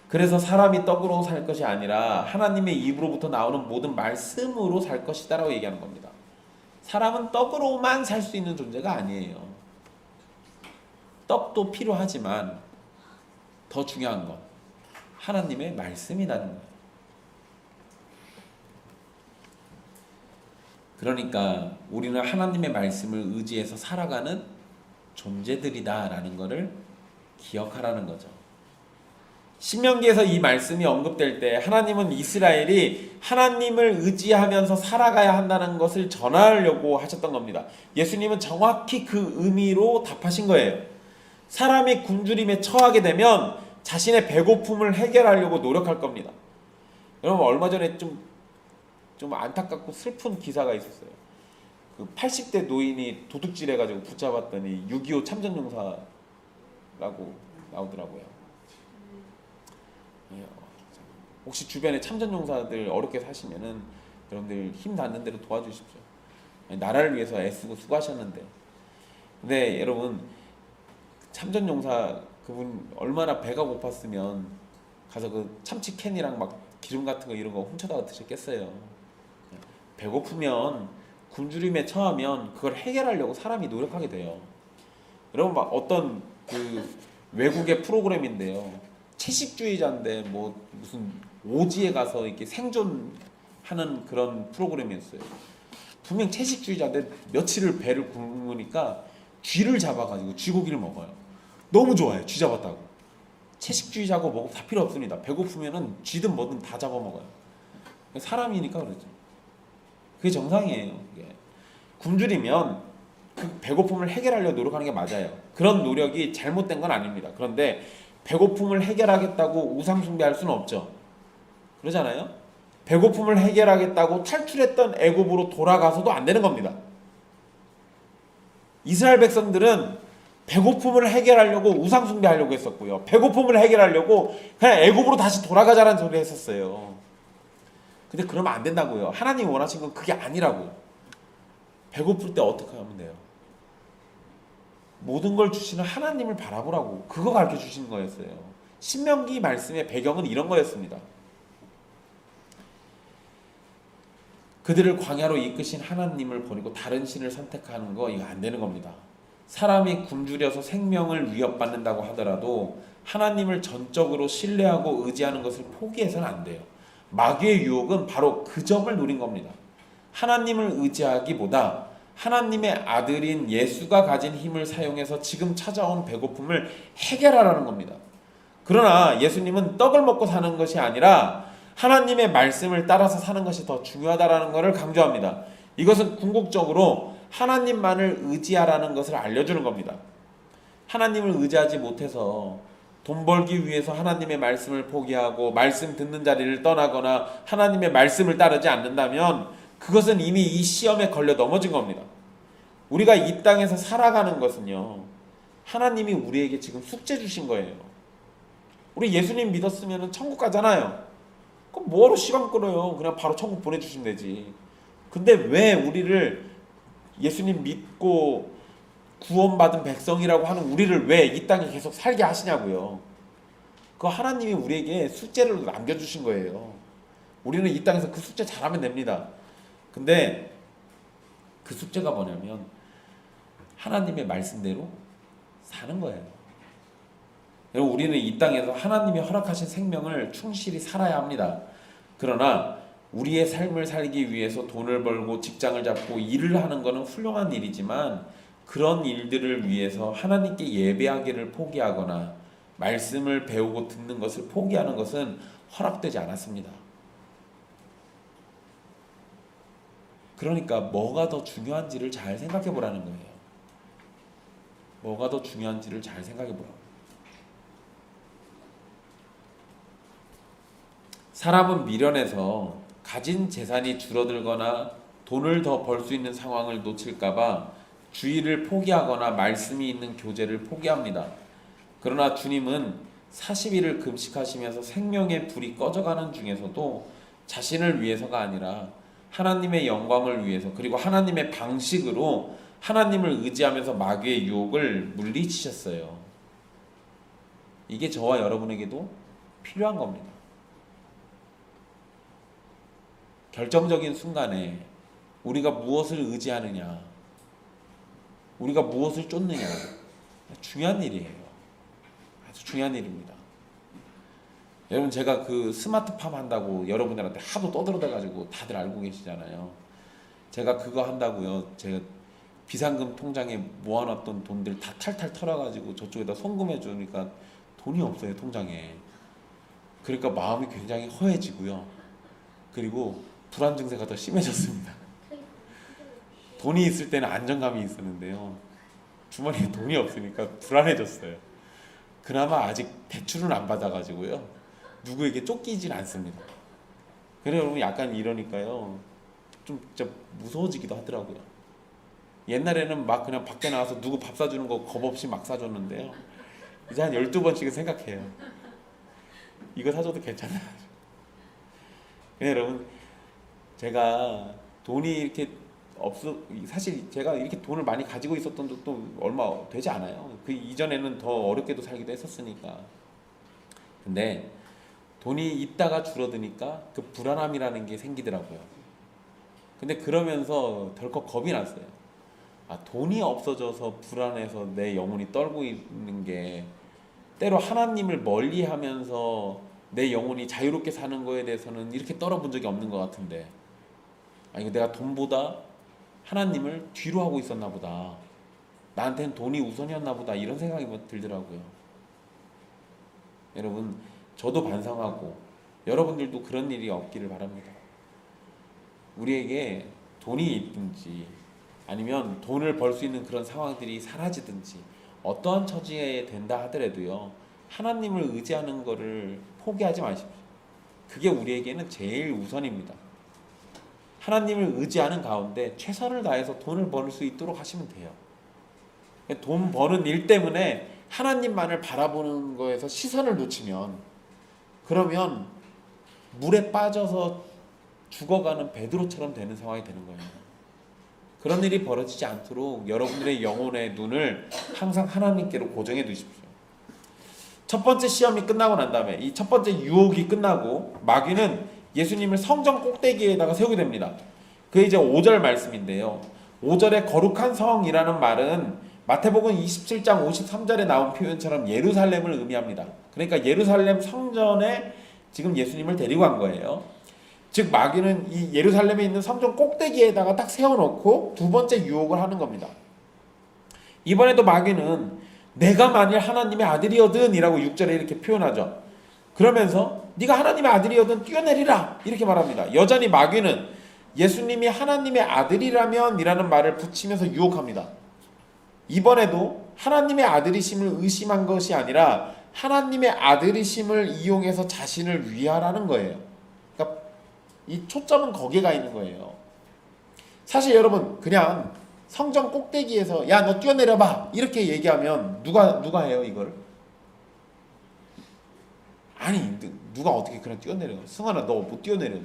그래서 사람이 떡으로 살 것이 아니라 하나님의 입으로부터 나오는 모든 말씀으로 살 것이다 라고 얘기하는 겁니다. 사람은 떡으로만 살 수 있는 존재가 아니에요. 떡도 필요하지만 더 중요한 건 하나님의 말씀이라는 거예요. 그러니까 우리는 하나님의 말씀을 의지해서 살아가는 존재들이다라는 것을 기억하라는 거죠. 신명기에서 이 말씀이 언급될 때 하나님은 이스라엘이 하나님을 의지하면서 살아가야 한다는 것을 전하려고 하셨던 겁니다. 예수님은 정확히 그 의미로 답하신 거예요. 사람이 굶주림에 처하게 되면 자신의 배고픔을 해결하려고 노력할 겁니다. 여러분 얼마 전에 좀 안타깝고 슬픈 기사가 있었어요. 그 80대 노인이 도둑질해가지고 붙잡았더니 6.25 참전용사라고 나오더라고요. 혹시 주변에 참전용사들 어렵게 사시면은 여러분들 힘 닿는 대로 도와주십시오. 나라를 위해서 애쓰고 수고하셨는데. 근데 여러분 참전용사 그분 얼마나 배가 고팠으면 가서 그 참치 캔이랑 막 기름 같은 거 이런 거 훔쳐다가 드셨겠어요. 배고프면 굶주림에 처하면 그걸 해결하려고 사람이 노력하게 돼요. 여러분 막 어떤 그 외국의 프로그램인데요. 채식주의자인데 뭐 무슨 오지에 가서 이렇게 생존하는 그런 프로그램이었어요. 분명 채식주의자인데 며칠을 배를 굶으니까 쥐를 잡아가지고 쥐고기를 먹어요. 너무 좋아요. 쥐 잡았다고. 채식주의자고 뭐고 다 필요 없습니다. 배고프면은 쥐든 뭐든 다 잡아먹어요. 사람이니까 그러죠. 그게 정상이에요. 그게. 굶주리면 그 배고픔을 해결하려고 노력하는 게 맞아요. 그런 노력이 잘못된 건 아닙니다. 그런데 배고픔을 해결하겠다고 우상숭배할 수는 없죠. 그러잖아요. 배고픔을 해결하겠다고 탈출했던 애굽으로 돌아가서도 안 되는 겁니다. 이스라엘 백성들은 배고픔을 해결하려고 우상숭배하려고 했었고요. 배고픔을 해결하려고 그냥 애굽으로 다시 돌아가자라는 소리를 했었어요. 근데 그러면 안 된다고요. 하나님이 원하신 건 그게 아니라고. 배고플 때 어떻게 하면 돼요? 모든 걸 주시는 하나님을 바라보라고 그거 가르쳐 주신 거였어요. 신명기 말씀의 배경은 이런 거였습니다. 그들을 광야로 이끄신 하나님을 버리고 다른 신을 선택하는 거 이거 안 되는 겁니다. 사람이 굶주려서 생명을 위협받는다고 하더라도 하나님을 전적으로 신뢰하고 의지하는 것을 포기해서는 안 돼요. 마귀의 유혹은 바로 그 점을 노린 겁니다. 하나님을 의지하기보다 하나님의 아들인 예수가 가진 힘을 사용해서 지금 찾아온 배고픔을 해결하라는 겁니다. 그러나 예수님은 떡을 먹고 사는 것이 아니라 하나님의 말씀을 따라서 사는 것이 더 중요하다라는 것을 강조합니다. 이것은 궁극적으로 하나님만을 의지하라는 것을 알려주는 겁니다. 하나님을 의지하지 못해서 돈 벌기 위해서 하나님의 말씀을 포기하고 말씀 듣는 자리를 떠나거나 하나님의 말씀을 따르지 않는다면 그것은 이미 이 시험에 걸려 넘어진 겁니다. 우리가 이 땅에서 살아가는 것은요, 하나님이 우리에게 지금 숙제 주신 거예요. 우리 예수님 믿었으면 천국 가잖아요. 그럼 뭐하러 시간 끌어요? 그냥 바로 천국 보내주시면 되지. 근데 왜 우리를 예수님 믿고 구원받은 백성이라고 하는 우리를 왜 이 땅에 계속 살게 하시냐고요. 그거 하나님이 우리에게 숙제를 남겨주신 거예요. 우리는 이 땅에서 그 숙제 잘하면 됩니다. 근데 그 숙제가 뭐냐면 하나님의 말씀대로 사는 거예요. 여러분, 우리는 이 땅에서 하나님이 허락하신 생명을 충실히 살아야 합니다. 그러나 우리의 삶을 살기 위해서 돈을 벌고 직장을 잡고 일을 하는 것은 훌륭한 일이지만 그런 일들을 위해서 하나님께 예배하기를 포기하거나 말씀을 배우고 듣는 것을 포기하는 것은 허락되지 않았습니다. 그러니까 뭐가 더 중요한지를 잘 생각해 보라는 거예요. 뭐가 더 중요한지를 잘 생각해 보라고. 사람은 미련해서 가진 재산이 줄어들거나 돈을 더 벌 수 있는 상황을 놓칠까봐 주의를 포기하거나 말씀이 있는 교제를 포기합니다. 그러나 주님은 40일을 금식하시면서 생명의 불이 꺼져가는 중에서도 자신을 위해서가 아니라 하나님의 영광을 위해서 그리고 하나님의 방식으로 하나님을 의지하면서 마귀의 유혹을 물리치셨어요. 이게 저와 여러분에게도 필요한 겁니다. 결정적인 순간에 우리가 무엇을 의지하느냐, 우리가 무엇을 쫓느냐, 중요한 일이에요. 아주 중요한 일입니다. 여러분, 제가 그 스마트팜 한다고 여러분들한테 하도 떠들어대가지고 다들 알고 계시잖아요. 제가 그거 한다고요, 제가 비상금 통장에 모아놨던 돈들 다 탈탈 털어가지고 저쪽에다 송금해 주니까 돈이 없어요, 통장에. 그러니까 마음이 굉장히 허해지고요. 그리고 불안 증세가 더 심해졌습니다. 돈이 있을 때는 안정감이 있었는데요, 주머니에 돈이 없으니까 불안해졌어요. 그나마 아직 대출은 안 받아가지고요, 누구에게 쫓기진 않습니다. 그래요, 여러분, 약간 이러니까요 좀 진짜 무서워지기도 하더라고요. 옛날에는 막 그냥 밖에 나가서 누구 밥 사주는 거 겁없이 막 사줬는데요, 이제 한 12번씩은 생각해요. 이거 사줘도 괜찮나? 근데 여러분, 제가 돈이 이렇게 사실 제가 이렇게 돈을 많이 가지고 있었던 적도 얼마 되지 않아요. 그 이전에는 더 어렵게도 살기도 했었으니까. 근데 돈이 있다가 줄어드니까 그 불안함이라는 게 생기더라고요. 근데 그러면서 덜컥 겁이 났어요. 아, 돈이 없어져서 불안해서 내 영혼이 떨고 있는 게 때로 하나님을 멀리하면서 내 영혼이 자유롭게 사는 거에 대해서는 이렇게 떨어본 적이 없는 것 같은데, 아, 이거 내가 돈보다 하나님을 뒤로 하고 있었나 보다, 나한테는 돈이 우선이었나 보다, 이런 생각이 들더라고요. 여러분, 저도 반성하고 여러분들도 그런 일이 없기를 바랍니다. 우리에게 돈이 있든지 아니면 돈을 벌 수 있는 그런 상황들이 사라지든지 어떠한 처지에 된다 하더라도요, 하나님을 의지하는 것을 포기하지 마십시오. 그게 우리에게는 제일 우선입니다. 하나님을 의지하는 가운데 최선을 다해서 돈을 벌 수 있도록 하시면 돼요. 돈 버는 일 때문에 하나님만을 바라보는 거에서 시선을 놓치면, 그러면 물에 빠져서 죽어가는 베드로처럼 되는 상황이 되는 거예요. 그런 일이 벌어지지 않도록 여러분들의 영혼의 눈을 항상 하나님께로 고정해 두십시오. 첫 번째 시험이 끝나고 난 다음에 이 첫 번째 유혹이 끝나고 마귀는 예수님을 성전 꼭대기에다가 세우게 됩니다. 그게 이제 5절 말씀인데요. 5절에 거룩한 성이라는 말은 마태복음 27장 53절에 나온 표현처럼 예루살렘을 의미합니다. 그러니까 예루살렘 성전에 지금 예수님을 데리고 간 거예요. 즉 마귀는 이 예루살렘에 있는 성전 꼭대기에다가 딱 세워놓고 두 번째 유혹을 하는 겁니다. 이번에도 마귀는 내가 만일 하나님의 아들이거든 이라고 6절에 이렇게 표현하죠. 그러면서 네가 하나님의 아들이거든 뛰어내리라 이렇게 말합니다. 여전히 마귀는 예수님이 하나님의 아들이라면 이라는 말을 붙이면서 유혹합니다. 이번에도 하나님의 아들이심을 의심한 것이 아니라 하나님의 아들이심을 이용해서 자신을 위하라는 거예요. 그러니까 이 초점은 거기에 가 있는 거예요. 사실 여러분 그냥 성전 꼭대기에서 야 너 뛰어내려봐 이렇게 얘기하면 누가 해요 이걸? 아니 누가 어떻게 그냥 뛰어내려? 승환아 너 못 뛰어내려.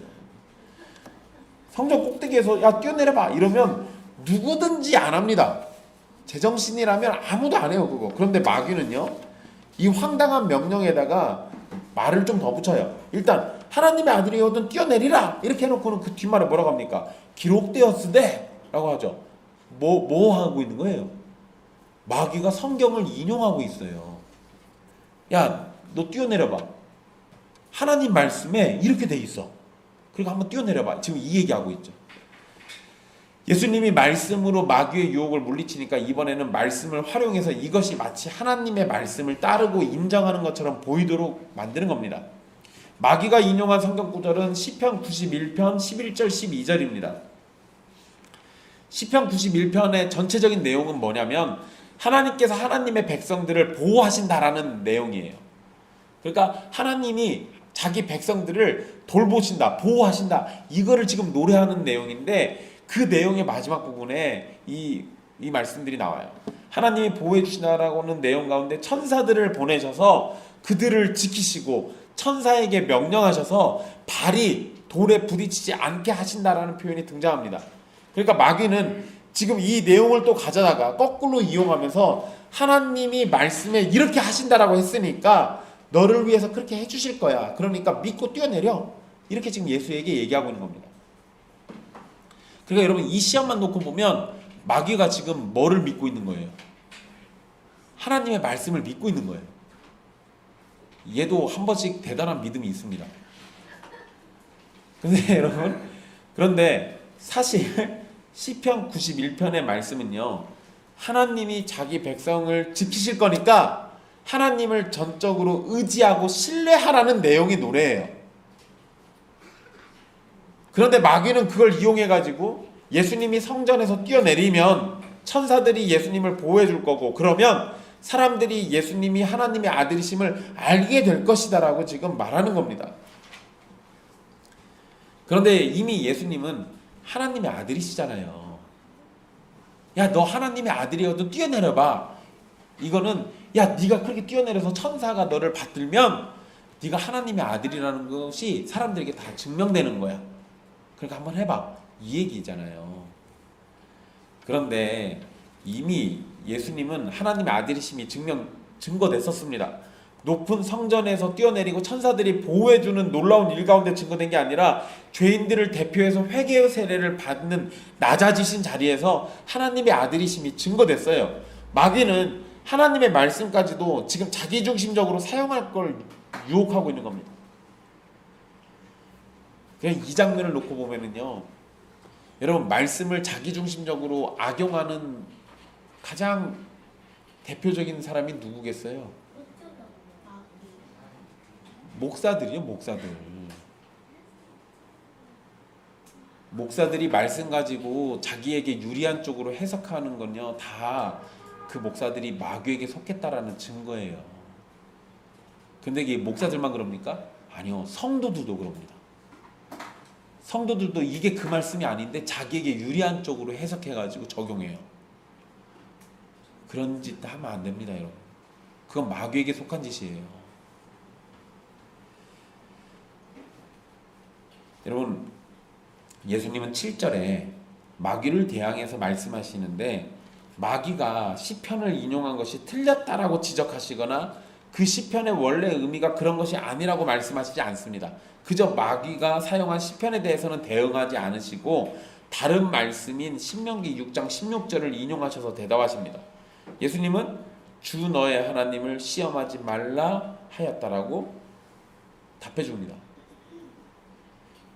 성전 꼭대기에서 야 뛰어내려봐 이러면 누구든지 안 합니다. 제정신이라면 아무도 안 해요 그거. 그런데 마귀는요 이 황당한 명령에다가 말을 좀 더 붙여요. 일단 하나님의 아들이거든 뛰어내리라 이렇게 해놓고는 그 뒷말에 뭐라고 합니까? 기록되었으되 라고 하죠. 뭐 하고 있는 거예요? 마귀가 성경을 인용하고 있어요. 야 너 뛰어내려봐. 하나님 말씀에 이렇게 돼 있어. 그리고 한번 뛰어내려봐. 지금 이 얘기하고 있죠. 예수님이 말씀으로 마귀의 유혹을 물리치니까 이번에는 말씀을 활용해서 이것이 마치 하나님의 말씀을 따르고 인정하는 것처럼 보이도록 만드는 겁니다. 마귀가 인용한 성경 구절은 시편 91편 11절 12절입니다. 시편 91편의 전체적인 내용은 뭐냐면 하나님께서 하나님의 백성들을 보호하신다라는 내용이에요. 그러니까 하나님이 자기 백성들을 돌보신다, 보호하신다 이거를 지금 노래하는 내용인데 그 내용의 마지막 부분에 이 말씀들이 나와요. 하나님이 보호해 주신다라고 하는 내용 가운데 천사들을 보내셔서 그들을 지키시고 천사에게 명령하셔서 발이 돌에 부딪히지 않게 하신다라는 표현이 등장합니다. 그러니까 마귀는 지금 이 내용을 또 가져다가 거꾸로 이용하면서 하나님이 말씀에 이렇게 하신다라고 했으니까 너를 위해서 그렇게 해주실 거야. 그러니까 믿고 뛰어내려. 이렇게 지금 예수에게 얘기하고 있는 겁니다. 그러니까 여러분 이 시험만 놓고 보면 마귀가 지금 뭐를 믿고 있는 거예요? 하나님의 말씀을 믿고 있는 거예요. 얘도 한 번씩 대단한 믿음이 있습니다. 근데 여러분 그런데 사실 시편 91편의 말씀은요 하나님이 자기 백성을 지키실 거니까 하나님을 전적으로 의지하고 신뢰하라는 내용의 노래예요. 그런데 마귀는 그걸 이용해가지고 예수님이 성전에서 뛰어내리면 천사들이 예수님을 보호해 줄 거고 그러면 사람들이 예수님이 하나님의 아들이심을 알게 될 것이다 라고 지금 말하는 겁니다. 그런데 이미 예수님은 하나님의 아들이시잖아요. 야 너 하나님의 아들이어도 뛰어내려봐. 이거는 야 네가 그렇게 뛰어내려서 천사가 너를 받들면 네가 하나님의 아들이라는 것이 사람들에게 다 증명되는 거야. 그러니까 한번 해봐. 이 얘기잖아요. 그런데 이미 예수님은 하나님의 아들이심이 증거됐었습니다. 높은 성전에서 뛰어내리고 천사들이 보호해주는 놀라운 일 가운데 증거된 게 아니라 죄인들을 대표해서 회개의 세례를 받는 낮아지신 자리에서 하나님의 아들이심이 증거됐어요. 마귀는 하나님의 말씀까지도 지금 자기중심적으로 사용할 걸 유혹하고 있는 겁니다. 그냥 이 장면을 놓고 보면은요, 여러분 말씀을 자기중심적으로 악용하는 가장 대표적인 사람이 누구겠어요? 목사들이요, 목사들. 목사들이 말씀 가지고 자기에게 유리한 쪽으로 해석하는 건요, 다 그 목사들이 마귀에게 속했다라는 증거예요. 근데 이게 목사들만 그럽니까? 아니요, 성도들도 그럽니다. 성도들도 이게 그 말씀이 아닌데 자기에게 유리한 쪽으로 해석해가지고 적용해요. 그런 짓 하면 안 됩니다, 여러분. 그건 마귀에게 속한 짓이에요. 여러분, 예수님은 7절에 마귀를 대항해서 말씀하시는데 마귀가 시편을 인용한 것이 틀렸다라고 지적하시거나 그 시편의 원래 의미가 그런 것이 아니라고 말씀하시지 않습니다. 그저 마귀가 사용한 시편에 대해서는 대응하지 않으시고 다른 말씀인 신명기 6장 16절을 인용하셔서 대답하십니다. 예수님은 주 너의 하나님을 시험하지 말라 하였다라고 답해줍니다.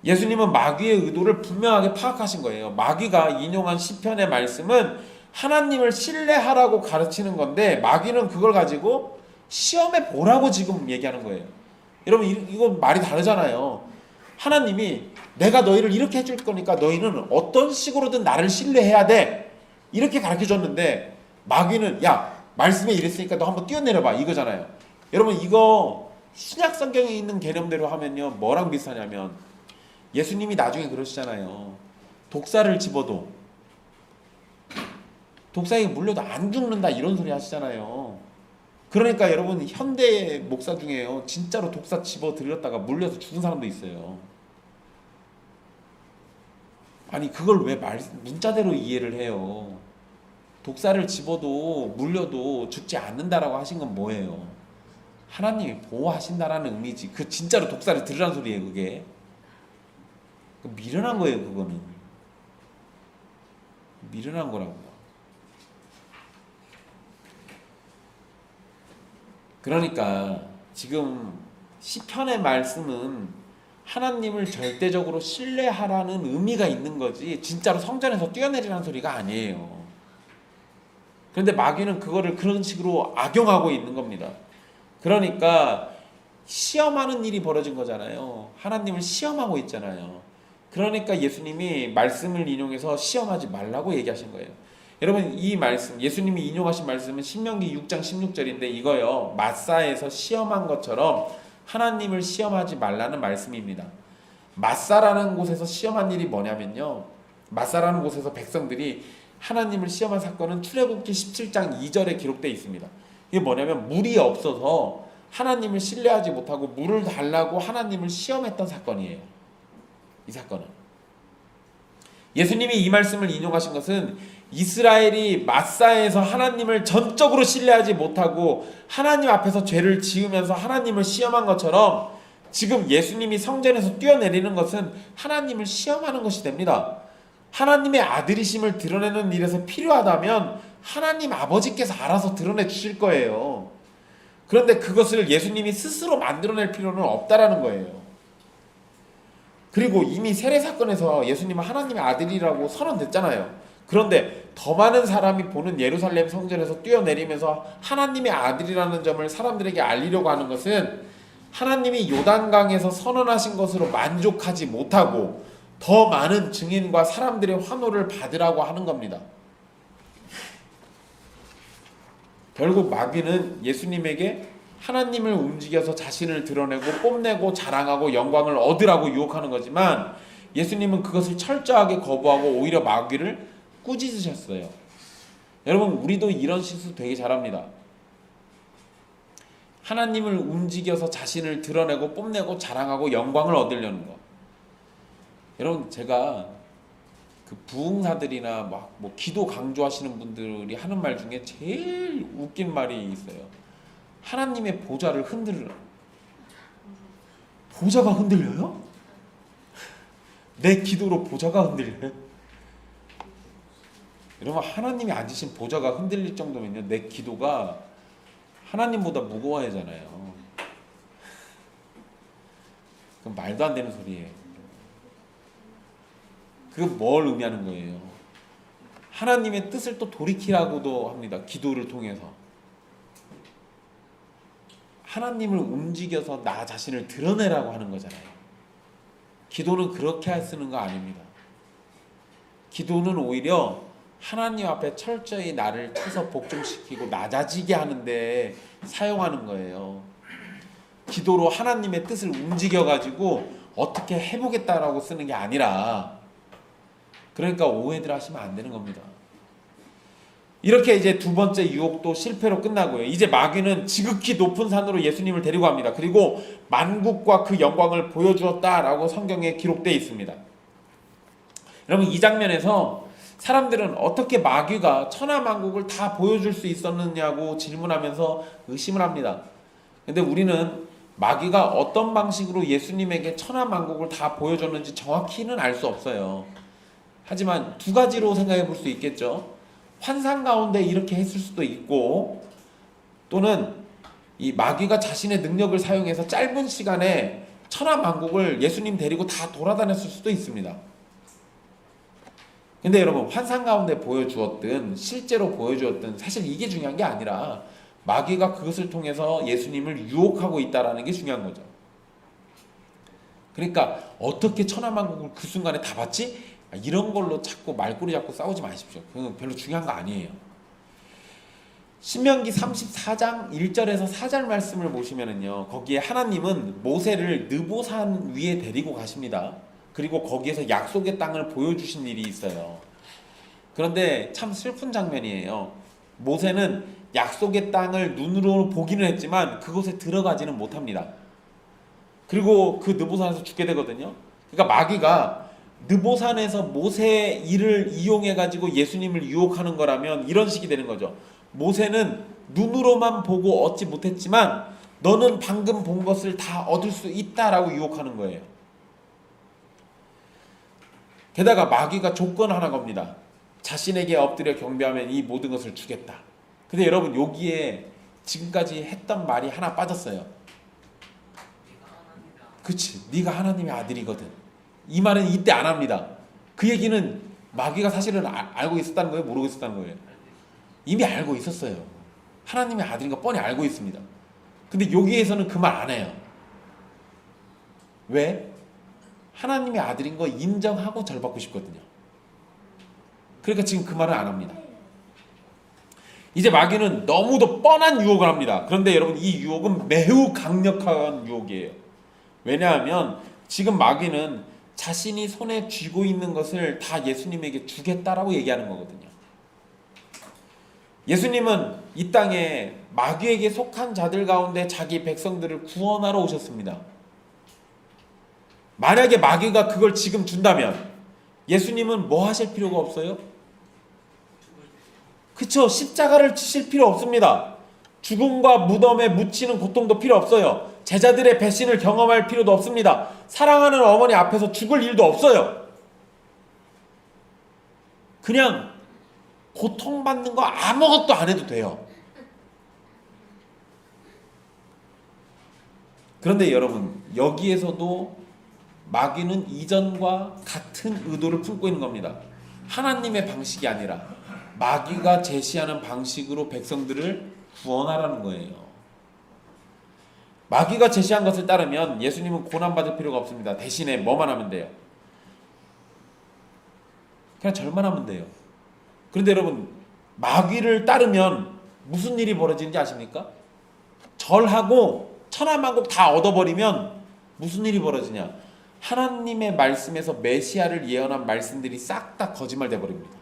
예수님은 마귀의 의도를 분명하게 파악하신 거예요. 마귀가 인용한 시편의 말씀은 하나님을 신뢰하라고 가르치는 건데 마귀는 그걸 가지고 시험해 보라고 지금 얘기하는 거예요. 여러분 이건 말이 다르잖아요. 하나님이 내가 너희를 이렇게 해줄 거니까 너희는 어떤 식으로든 나를 신뢰해야 돼 이렇게 가르쳐줬는데 마귀는 야 말씀에 이랬으니까 너 한번 뛰어내려봐 이거잖아요. 여러분 이거 신약 성경에 있는 개념대로 하면요 뭐랑 비슷하냐면 예수님이 나중에 그러시잖아요. 독사를 집어도 독사에게 물려도 안 죽는다 이런 소리 하시잖아요. 그러니까 여러분 현대 목사 중에요 진짜로 독사 집어 들렸다가 물려서 죽은 사람도 있어요. 아니 그걸 왜 문자대로 이해를 해요. 독사를 집어도 물려도 죽지 않는다라고 하신 건 뭐예요? 하나님이 보호하신다라는 의미지. 그 진짜로 독사를 들으라는 소리예요 그게. 미련한 거예요 그거는. 미련한 거라고요. 그러니까 지금 시편의 말씀은 하나님을 절대적으로 신뢰하라는 의미가 있는 거지 진짜로 성전에서 뛰어내리라는 소리가 아니에요. 그런데 마귀는 그거를 그런 식으로 악용하고 있는 겁니다. 그러니까 시험하는 일이 벌어진 거잖아요. 하나님을 시험하고 있잖아요. 그러니까 예수님이 말씀을 인용해서 시험하지 말라고 얘기하신 거예요. 여러분 이 말씀 예수님이 인용하신 말씀은 신명기 6장 16절인데 이거요 마사에서 시험한 것처럼 하나님을 시험하지 말라는 말씀입니다. 마사라는 곳에서 시험한 일이 뭐냐면요 마사라는 곳에서 백성들이 하나님을 시험한 사건은 출애굽기 17장 2절에 기록되어 있습니다. 이게 뭐냐면 물이 없어서 하나님을 신뢰하지 못하고 물을 달라고 하나님을 시험했던 사건이에요. 이 사건은 예수님이 이 말씀을 인용하신 것은 이스라엘이 마사에서 하나님을 전적으로 신뢰하지 못하고 하나님 앞에서 죄를 지으면서 하나님을 시험한 것처럼 지금 예수님이 성전에서 뛰어내리는 것은 하나님을 시험하는 것이 됩니다. 하나님의 아들이심을 드러내는 일에서 필요하다면 하나님 아버지께서 알아서 드러내 주실 거예요. 그런데 그것을 예수님이 스스로 만들어낼 필요는 없다라는 거예요. 그리고 이미 세례 사건에서 예수님은 하나님의 아들이라고 선언됐잖아요. 그런데 더 많은 사람이 보는 예루살렘 성전에서 뛰어내리면서 하나님의 아들이라는 점을 사람들에게 알리려고 하는 것은 하나님이 요단강에서 선언하신 것으로 만족하지 못하고 더 많은 증인과 사람들의 환호를 받으라고 하는 겁니다. 결국 마귀는 예수님에게 하나님을 움직여서 자신을 드러내고 뽐내고 자랑하고 영광을 얻으라고 유혹하는 거지만 예수님은 그것을 철저하게 거부하고 오히려 마귀를 꾸짖으셨어요. 여러분 우리도 이런 실수 되게 잘합니다. 하나님을 움직여서 자신을 드러내고 뽐내고 자랑하고 영광을 얻으려는 거. 여러분 제가 그 부흥사들이나 막 뭐 기도 강조하시는 분들이 하는 말 중에 제일 웃긴 말이 있어요. 하나님의 보좌를 흔들으라. 보좌가 흔들려요? 내 기도로 보좌가 흔들려요? 여러분 하나님이 앉으신 보좌가 흔들릴 정도면요 내 기도가 하나님보다 무거워하잖아요. 그건 말도 안 되는 소리예요. 그게 뭘 의미하는 거예요? 하나님의 뜻을 또 돌이키라고도 합니다. 기도를 통해서 하나님을 움직여서 나 자신을 드러내라고 하는 거잖아요. 기도는 그렇게 쓰는 거 아닙니다. 기도는 오히려 하나님 앞에 철저히 나를 쳐서 복종시키고 낮아지게 하는데 사용하는 거예요. 기도로 하나님의 뜻을 움직여가지고 어떻게 해보겠다라고 쓰는 게 아니라 그러니까 오해들 하시면 안 되는 겁니다. 이렇게 이제 두 번째 유혹도 실패로 끝나고요. 이제 마귀는 지극히 높은 산으로 예수님을 데리고 갑니다. 그리고 만국과 그 영광을 보여주었다라고 성경에 기록되어 있습니다. 여러분 이 장면에서 사람들은 어떻게 마귀가 천하만국을 다 보여줄 수 있었느냐고 질문하면서 의심을 합니다. 근데 우리는 마귀가 어떤 방식으로 예수님에게 천하만국을 다 보여줬는지 정확히는 알 수 없어요. 하지만 두 가지로 생각해 볼 수 있겠죠. 환상 가운데 이렇게 했을 수도 있고, 또는 이 마귀가 자신의 능력을 사용해서 짧은 시간에 천하만국을 예수님 데리고 다 돌아다녔을 수도 있습니다. 근데 여러분, 환상 가운데 보여주었든 실제로 보여주었든 사실 이게 중요한 게 아니라 마귀가 그것을 통해서 예수님을 유혹하고 있다는 게 중요한 거죠. 그러니까 어떻게 천하만국을 그 순간에 다 봤지? 이런 걸로 자꾸 말꼬리 잡고 싸우지 마십시오. 그건 별로 중요한 거 아니에요. 신명기 34장 1절에서 4절 말씀을 보시면은요, 거기에 하나님은 모세를 느보산 위에 데리고 가십니다. 그리고 거기에서 약속의 땅을 보여주신 일이 있어요. 그런데 참 슬픈 장면이에요. 모세는 약속의 땅을 눈으로 보기는 했지만 그곳에 들어가지는 못합니다. 그리고 그 느보산에서 죽게 되거든요. 그러니까 마귀가 느보산에서 모세의 일을 이용해 가지고 예수님을 유혹하는 거라면 이런 식이 되는 거죠. 모세는 눈으로만 보고 얻지 못했지만 너는 방금 본 것을 다 얻을 수 있다라고 유혹하는 거예요. 게다가 마귀가 조건 하나 겁니다. 자신에게 엎드려 경배하면 이 모든 것을 주겠다. 근데 여러분, 여기에 지금까지 했던 말이 하나 빠졌어요. 그치, 네가 하나님의 아들이거든. 이 말은 이때 안 합니다. 그 얘기는 마귀가 사실은 알고 있었다는 거예요? 모르고 있었다는 거예요? 이미 알고 있었어요. 하나님의 아들인 거 뻔히 알고 있습니다. 근데 여기에서는 그 말 안 해요. 왜? 하나님의 아들인 거 인정하고 절 받고 싶거든요. 그러니까 지금 그 말은 안 합니다. 이제 마귀는 너무도 뻔한 유혹을 합니다. 그런데 여러분, 이 유혹은 매우 강력한 유혹이에요. 왜냐하면 지금 마귀는 자신이 손에 쥐고 있는 것을 다 예수님에게 주겠다라고 얘기하는 거거든요. 예수님은 이 땅에 마귀에게 속한 자들 가운데 자기 백성들을 구원하러 오셨습니다. 만약에 마귀가 그걸 지금 준다면 예수님은 뭐 하실 필요가 없어요? 그쵸? 십자가를 지실 필요 없습니다. 죽음과 무덤에 묻히는 고통도 필요 없어요. 제자들의 배신을 경험할 필요도 없습니다. 사랑하는 어머니 앞에서 죽을 일도 없어요. 그냥 고통받는 거 아무것도 안 해도 돼요. 그런데 여러분, 여기에서도 마귀는 이전과 같은 의도를 품고 있는 겁니다. 하나님의 방식이 아니라 마귀가 제시하는 방식으로 백성들을 구원하라는 거예요. 마귀가 제시한 것을 따르면 예수님은 고난받을 필요가 없습니다. 대신에 뭐만 하면 돼요? 그냥 절만 하면 돼요. 그런데 여러분, 마귀를 따르면 무슨 일이 벌어지는지 아십니까? 절하고 천하만국 다 얻어버리면 무슨 일이 벌어지냐? 하나님의 말씀에서 메시아를 예언한 말씀들이 싹 다 거짓말 돼버립니다.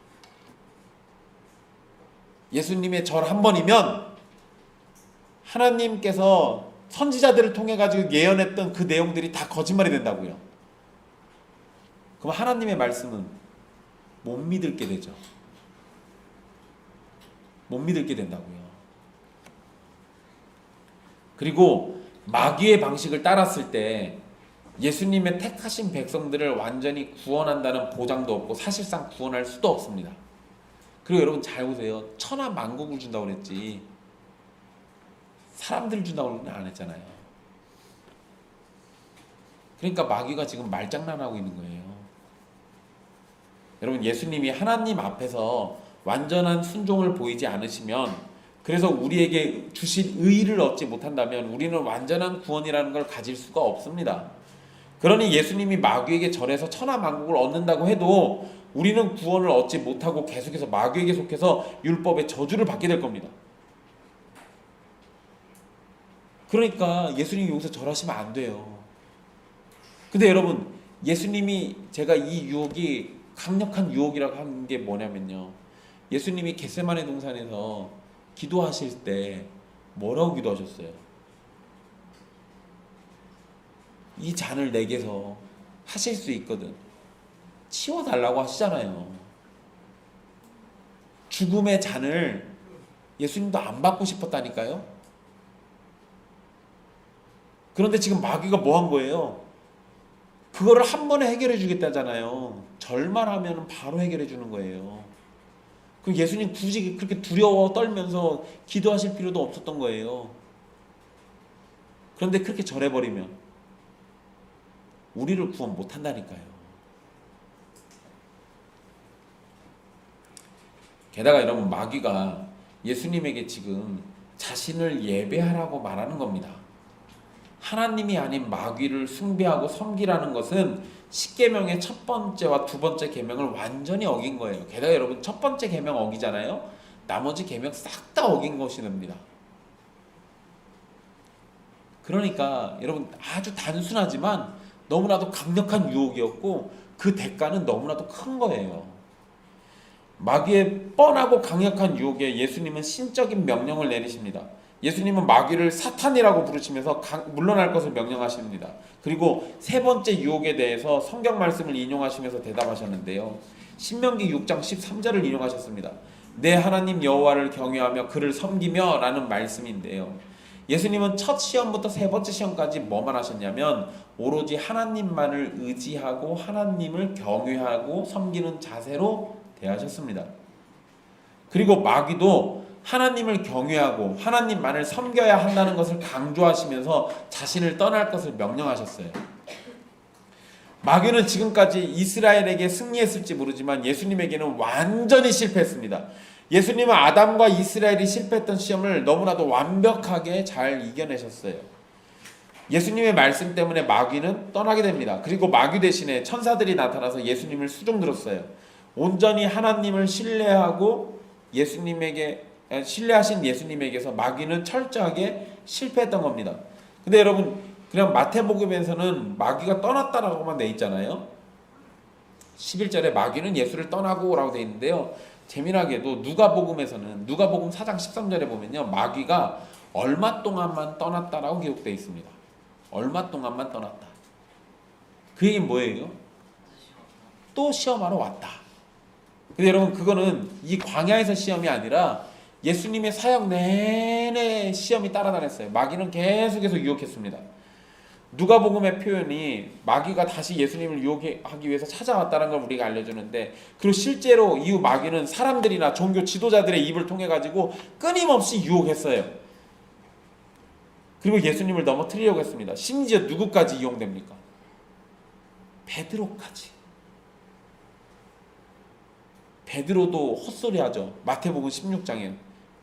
예수님의 절 한 번이면 하나님께서 선지자들을 통해 가지고 예언했던 그 내용들이 다 거짓말이 된다고요. 그럼 하나님의 말씀은 못 믿을게 되죠. 못 믿을게 된다고요. 그리고 마귀의 방식을 따랐을 때 예수님의 택하신 백성들을 완전히 구원한다는 보장도 없고 사실상 구원할 수도 없습니다. 그리고 여러분 잘 보세요. 천하 만국을 준다고 그랬지 사람들을 준다고 안 했잖아요. 그러니까 마귀가 지금 말장난하고 있는 거예요. 여러분, 예수님이 하나님 앞에서 완전한 순종을 보이지 않으시면, 그래서 우리에게 주신 의의를 얻지 못한다면 우리는 완전한 구원이라는 걸 가질 수가 없습니다. 그러니 예수님이 마귀에게 절해서 천하 만국을 얻는다고 해도 우리는 구원을 얻지 못하고 계속해서 마귀에게 속해서 율법의 저주를 받게 될 겁니다. 그러니까 예수님이 여기서 절하시면 안 돼요. 근데 여러분, 예수님이, 제가 이 유혹이 강력한 유혹이라고 하는 게 뭐냐면요, 예수님이 겟세마네 동산에서 기도하실 때 뭐라고 기도하셨어요? 이 잔을 내게서 하실 수 있거든 치워달라고 하시잖아요. 죽음의 잔을 예수님도 안 받고 싶었다니까요. 그런데 지금 마귀가 뭐 한 거예요? 그거를 한 번에 해결해 주겠다잖아요. 절만 하면 바로 해결해 주는 거예요. 그 예수님 굳이 그렇게 두려워 떨면서 기도하실 필요도 없었던 거예요. 그런데 그렇게 절해버리면 우리를 구원 못한다니까요. 게다가 여러분, 마귀가 예수님에게 지금 자신을 예배하라고 말하는 겁니다. 하나님이 아닌 마귀를 숭배하고 섬기라는 것은 십계명의 첫 번째와 두 번째 계명을 완전히 어긴 거예요. 게다가 여러분, 첫 번째 계명 어기잖아요. 나머지 계명 싹 다 어긴 것이 됩니다. 그러니까 여러분, 아주 단순하지만 너무나도 강력한 유혹이었고 그 대가는 너무나도 큰 거예요. 마귀의 뻔하고 강력한 유혹에 예수님은 신적인 명령을 내리십니다. 예수님은 마귀를 사탄이라고 부르시면서 물러날 것을 명령하십니다. 그리고 세 번째 유혹에 대해서 성경 말씀을 인용하시면서 대답하셨는데요. 신명기 6장 13절을 인용하셨습니다. 내 하나님 여호와를 경외하며 그를 섬기며 라는 말씀인데요. 예수님은 첫 시험부터 세 번째 시험까지 뭐만 하셨냐면 오로지 하나님만을 의지하고 하나님을 경외하고 섬기는 자세로 대하셨습니다. 그리고 마귀도 하나님을 경외하고 하나님만을 섬겨야 한다는 것을 강조하시면서 자신을 떠날 것을 명령하셨어요. 마귀는 지금까지 이스라엘에게 승리했을지 모르지만 예수님에게는 완전히 실패했습니다. 예수님은 아담과 이스라엘이 실패했던 시험을 너무나도 완벽하게 잘 이겨내셨어요. 예수님의 말씀 때문에 마귀는 떠나게 됩니다. 그리고 마귀 대신에 천사들이 나타나서 예수님을 수종들었어요. 온전히 하나님을 신뢰하고 신뢰하신 예수님에게서 마귀는 철저하게 실패했던 겁니다. 근데 여러분, 그냥 마태복음에서는 마귀가 떠났다라고만 돼 있잖아요. 11절에 마귀는 예수를 떠나고 라고 돼 있는데요. 재미나게도 누가복음에서는 누가복음 4장 13절에 보면요, 마귀가 얼마 동안만 떠났다라고 기록되어 있습니다. 얼마 동안만 떠났다. 그 얘기는 뭐예요? 또 시험하러 왔다. 근데 여러분, 그거는 이 광야에서 시험이 아니라 예수님의 사역 내내 시험이 따라다녔어요. 마귀는 계속해서 유혹했습니다. 누가복음의 표현이 마귀가 다시 예수님을 유혹하기 위해서 찾아왔다는 걸 우리가 알려주는데, 그리고 실제로 이후 마귀는 사람들이나 종교 지도자들의 입을 통해 가지고 끊임없이 유혹했어요. 그리고 예수님을 넘어뜨리려고 했습니다. 심지어 누구까지 이용됩니까? 베드로까지. 베드로도 헛소리하죠. 마태복음 16장에.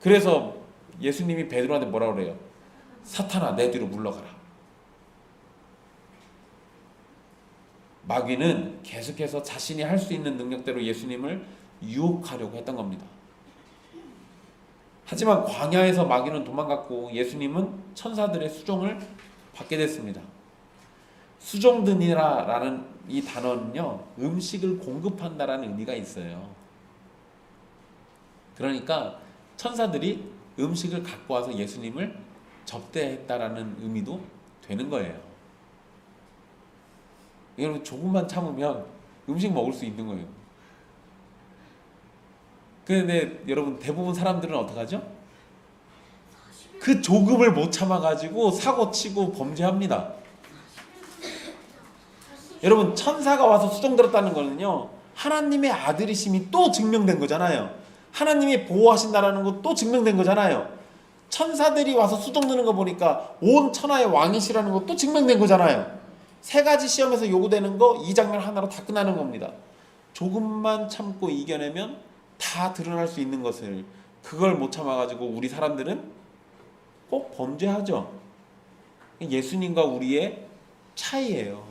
그래서 예수님이 베드로한테 뭐라고 그래요? 사탄아, 내 뒤로 물러가라. 마귀는 계속해서 자신이 할 수 있는 능력대로 예수님을 유혹하려고 했던 겁니다. 하지만 광야에서 마귀는 도망갔고 예수님은 천사들의 수종을 받게 됐습니다. 수종드니라라는 이 단어는요, 음식을 공급한다라는 의미가 있어요. 그러니까 천사들이 음식을 갖고 와서 예수님을 접대했다라는 의미도 되는 거예요. 여러분, 조금만 참으면 음식 먹을 수 있는 거예요. 근데 여러분, 대부분 사람들은 어떡하죠? 그 조급을 못 참아가지고 사고치고 범죄합니다. 여러분, 천사가 와서 수종 들었다는 거는요, 하나님의 아들이심이 또 증명된 거잖아요. 하나님이 보호하신다라는 거 또 증명된 거잖아요. 천사들이 와서 수종 드는 거 보니까 온 천하의 왕이시라는 거 또 증명된 거잖아요. 세 가지 시험에서 요구되는 거 이 장면 하나로 다 끝나는 겁니다. 조금만 참고 이겨내면 다 드러날 수 있는 것을, 그걸 못 참아가지고 우리 사람들은 꼭 범죄하죠. 예수님과 우리의 차이예요.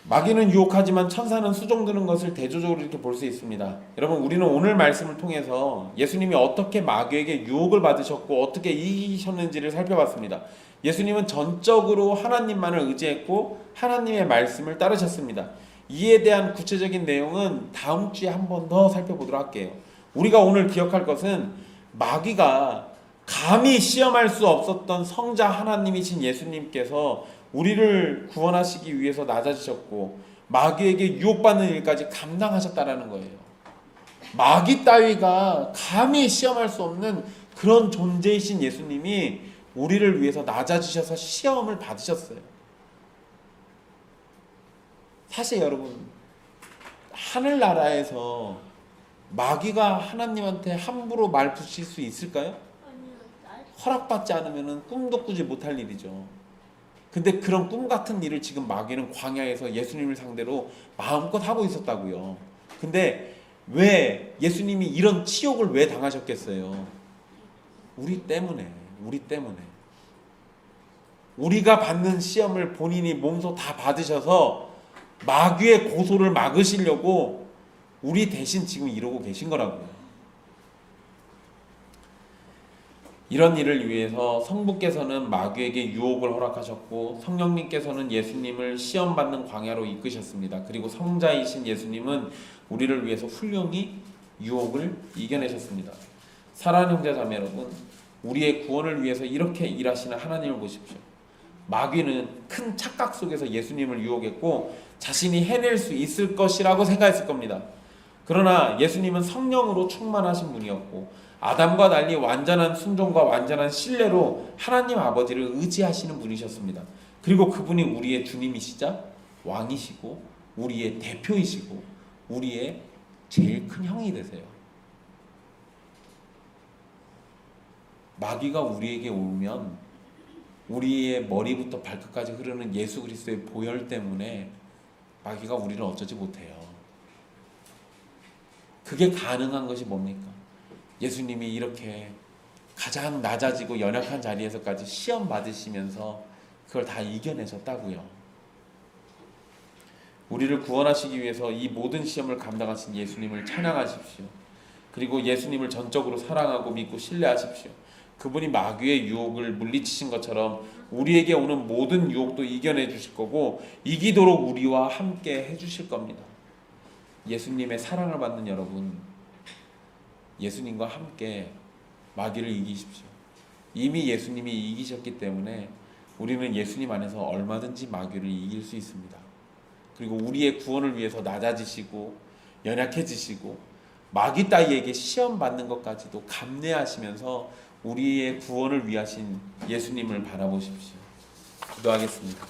마귀는 유혹하지만 천사는 수종드는 것을 대조적으로 이렇게 볼 수 있습니다. 여러분, 우리는 오늘 말씀을 통해서 예수님이 어떻게 마귀에게 유혹을 받으셨고 어떻게 이기셨는지를 살펴봤습니다. 예수님은 전적으로 하나님만을 의지했고 하나님의 말씀을 따르셨습니다. 이에 대한 구체적인 내용은 다음 주에 한 번 더 살펴보도록 할게요. 우리가 오늘 기억할 것은 마귀가 감히 시험할 수 없었던 성자 하나님이신 예수님께서 우리를 구원하시기 위해서 낮아지셨고 마귀에게 유혹받는 일까지 감당하셨다라는 거예요. 마귀 따위가 감히 시험할 수 없는 그런 존재이신 예수님이 우리를 위해서 낮아지셔서 시험을 받으셨어요. 사실 여러분, 하늘나라에서 마귀가 하나님한테 함부로 말 붙일 수 있을까요? 허락받지 않으면 꿈도 꾸지 못할 일이죠. 근데 그런 꿈 같은 일을 지금 마귀는 광야에서 예수님을 상대로 마음껏 하고 있었다고요. 근데 왜 예수님이 이런 치욕을 왜 당하셨겠어요? 우리 때문에. 우리가 받는 시험을 본인이 몸소 다 받으셔서 마귀의 고소를 막으시려고 우리 대신 지금 이러고 계신 거라고요. 이런 일을 위해서 성부께서는 마귀에게 유혹을 허락하셨고 성령님께서는 예수님을 시험받는 광야로 이끄셨습니다. 그리고 성자이신 예수님은 우리를 위해서 훌륭히 유혹을 이겨내셨습니다. 사랑하는 형제 자매 여러분, 우리의 구원을 위해서 이렇게 일하시는 하나님을 보십시오. 마귀는 큰 착각 속에서 예수님을 유혹했고 자신이 해낼 수 있을 것이라고 생각했을 겁니다. 그러나 예수님은 성령으로 충만하신 분이었고 아담과 달리 완전한 순종과 완전한 신뢰로 하나님 아버지를 의지하시는 분이셨습니다. 그리고 그분이 우리의 주님이시자 왕이시고 우리의 대표이시고 우리의 제일 큰 형이 되세요. 마귀가 우리에게 오면 우리의 머리부터 발끝까지 흐르는 예수 그리스도의 보혈 때문에 마귀가 우리를 어쩌지 못해요. 그게 가능한 것이 뭡니까? 예수님이 이렇게 가장 낮아지고 연약한 자리에서까지 시험 받으시면서 그걸 다 이겨내셨다고요. 우리를 구원하시기 위해서 이 모든 시험을 감당하신 예수님을 찬양하십시오. 그리고 예수님을 전적으로 사랑하고 믿고 신뢰하십시오. 그분이 마귀의 유혹을 물리치신 것처럼 우리에게 오는 모든 유혹도 이겨내 주실 거고 이기도록 우리와 함께 해주실 겁니다. 예수님의 사랑을 받는 여러분, 예수님과 함께 마귀를 이기십시오. 이미 예수님이 이기셨기 때문에 우리는 예수님 안에서 얼마든지 마귀를 이길 수 있습니다. 그리고 우리의 구원을 위해서 낮아지시고 연약해지시고 마귀 따위에게 시험 받는 것까지도 감내하시면서 우리의 구원을 위하신 예수님을 바라보십시오. 기도하겠습니다.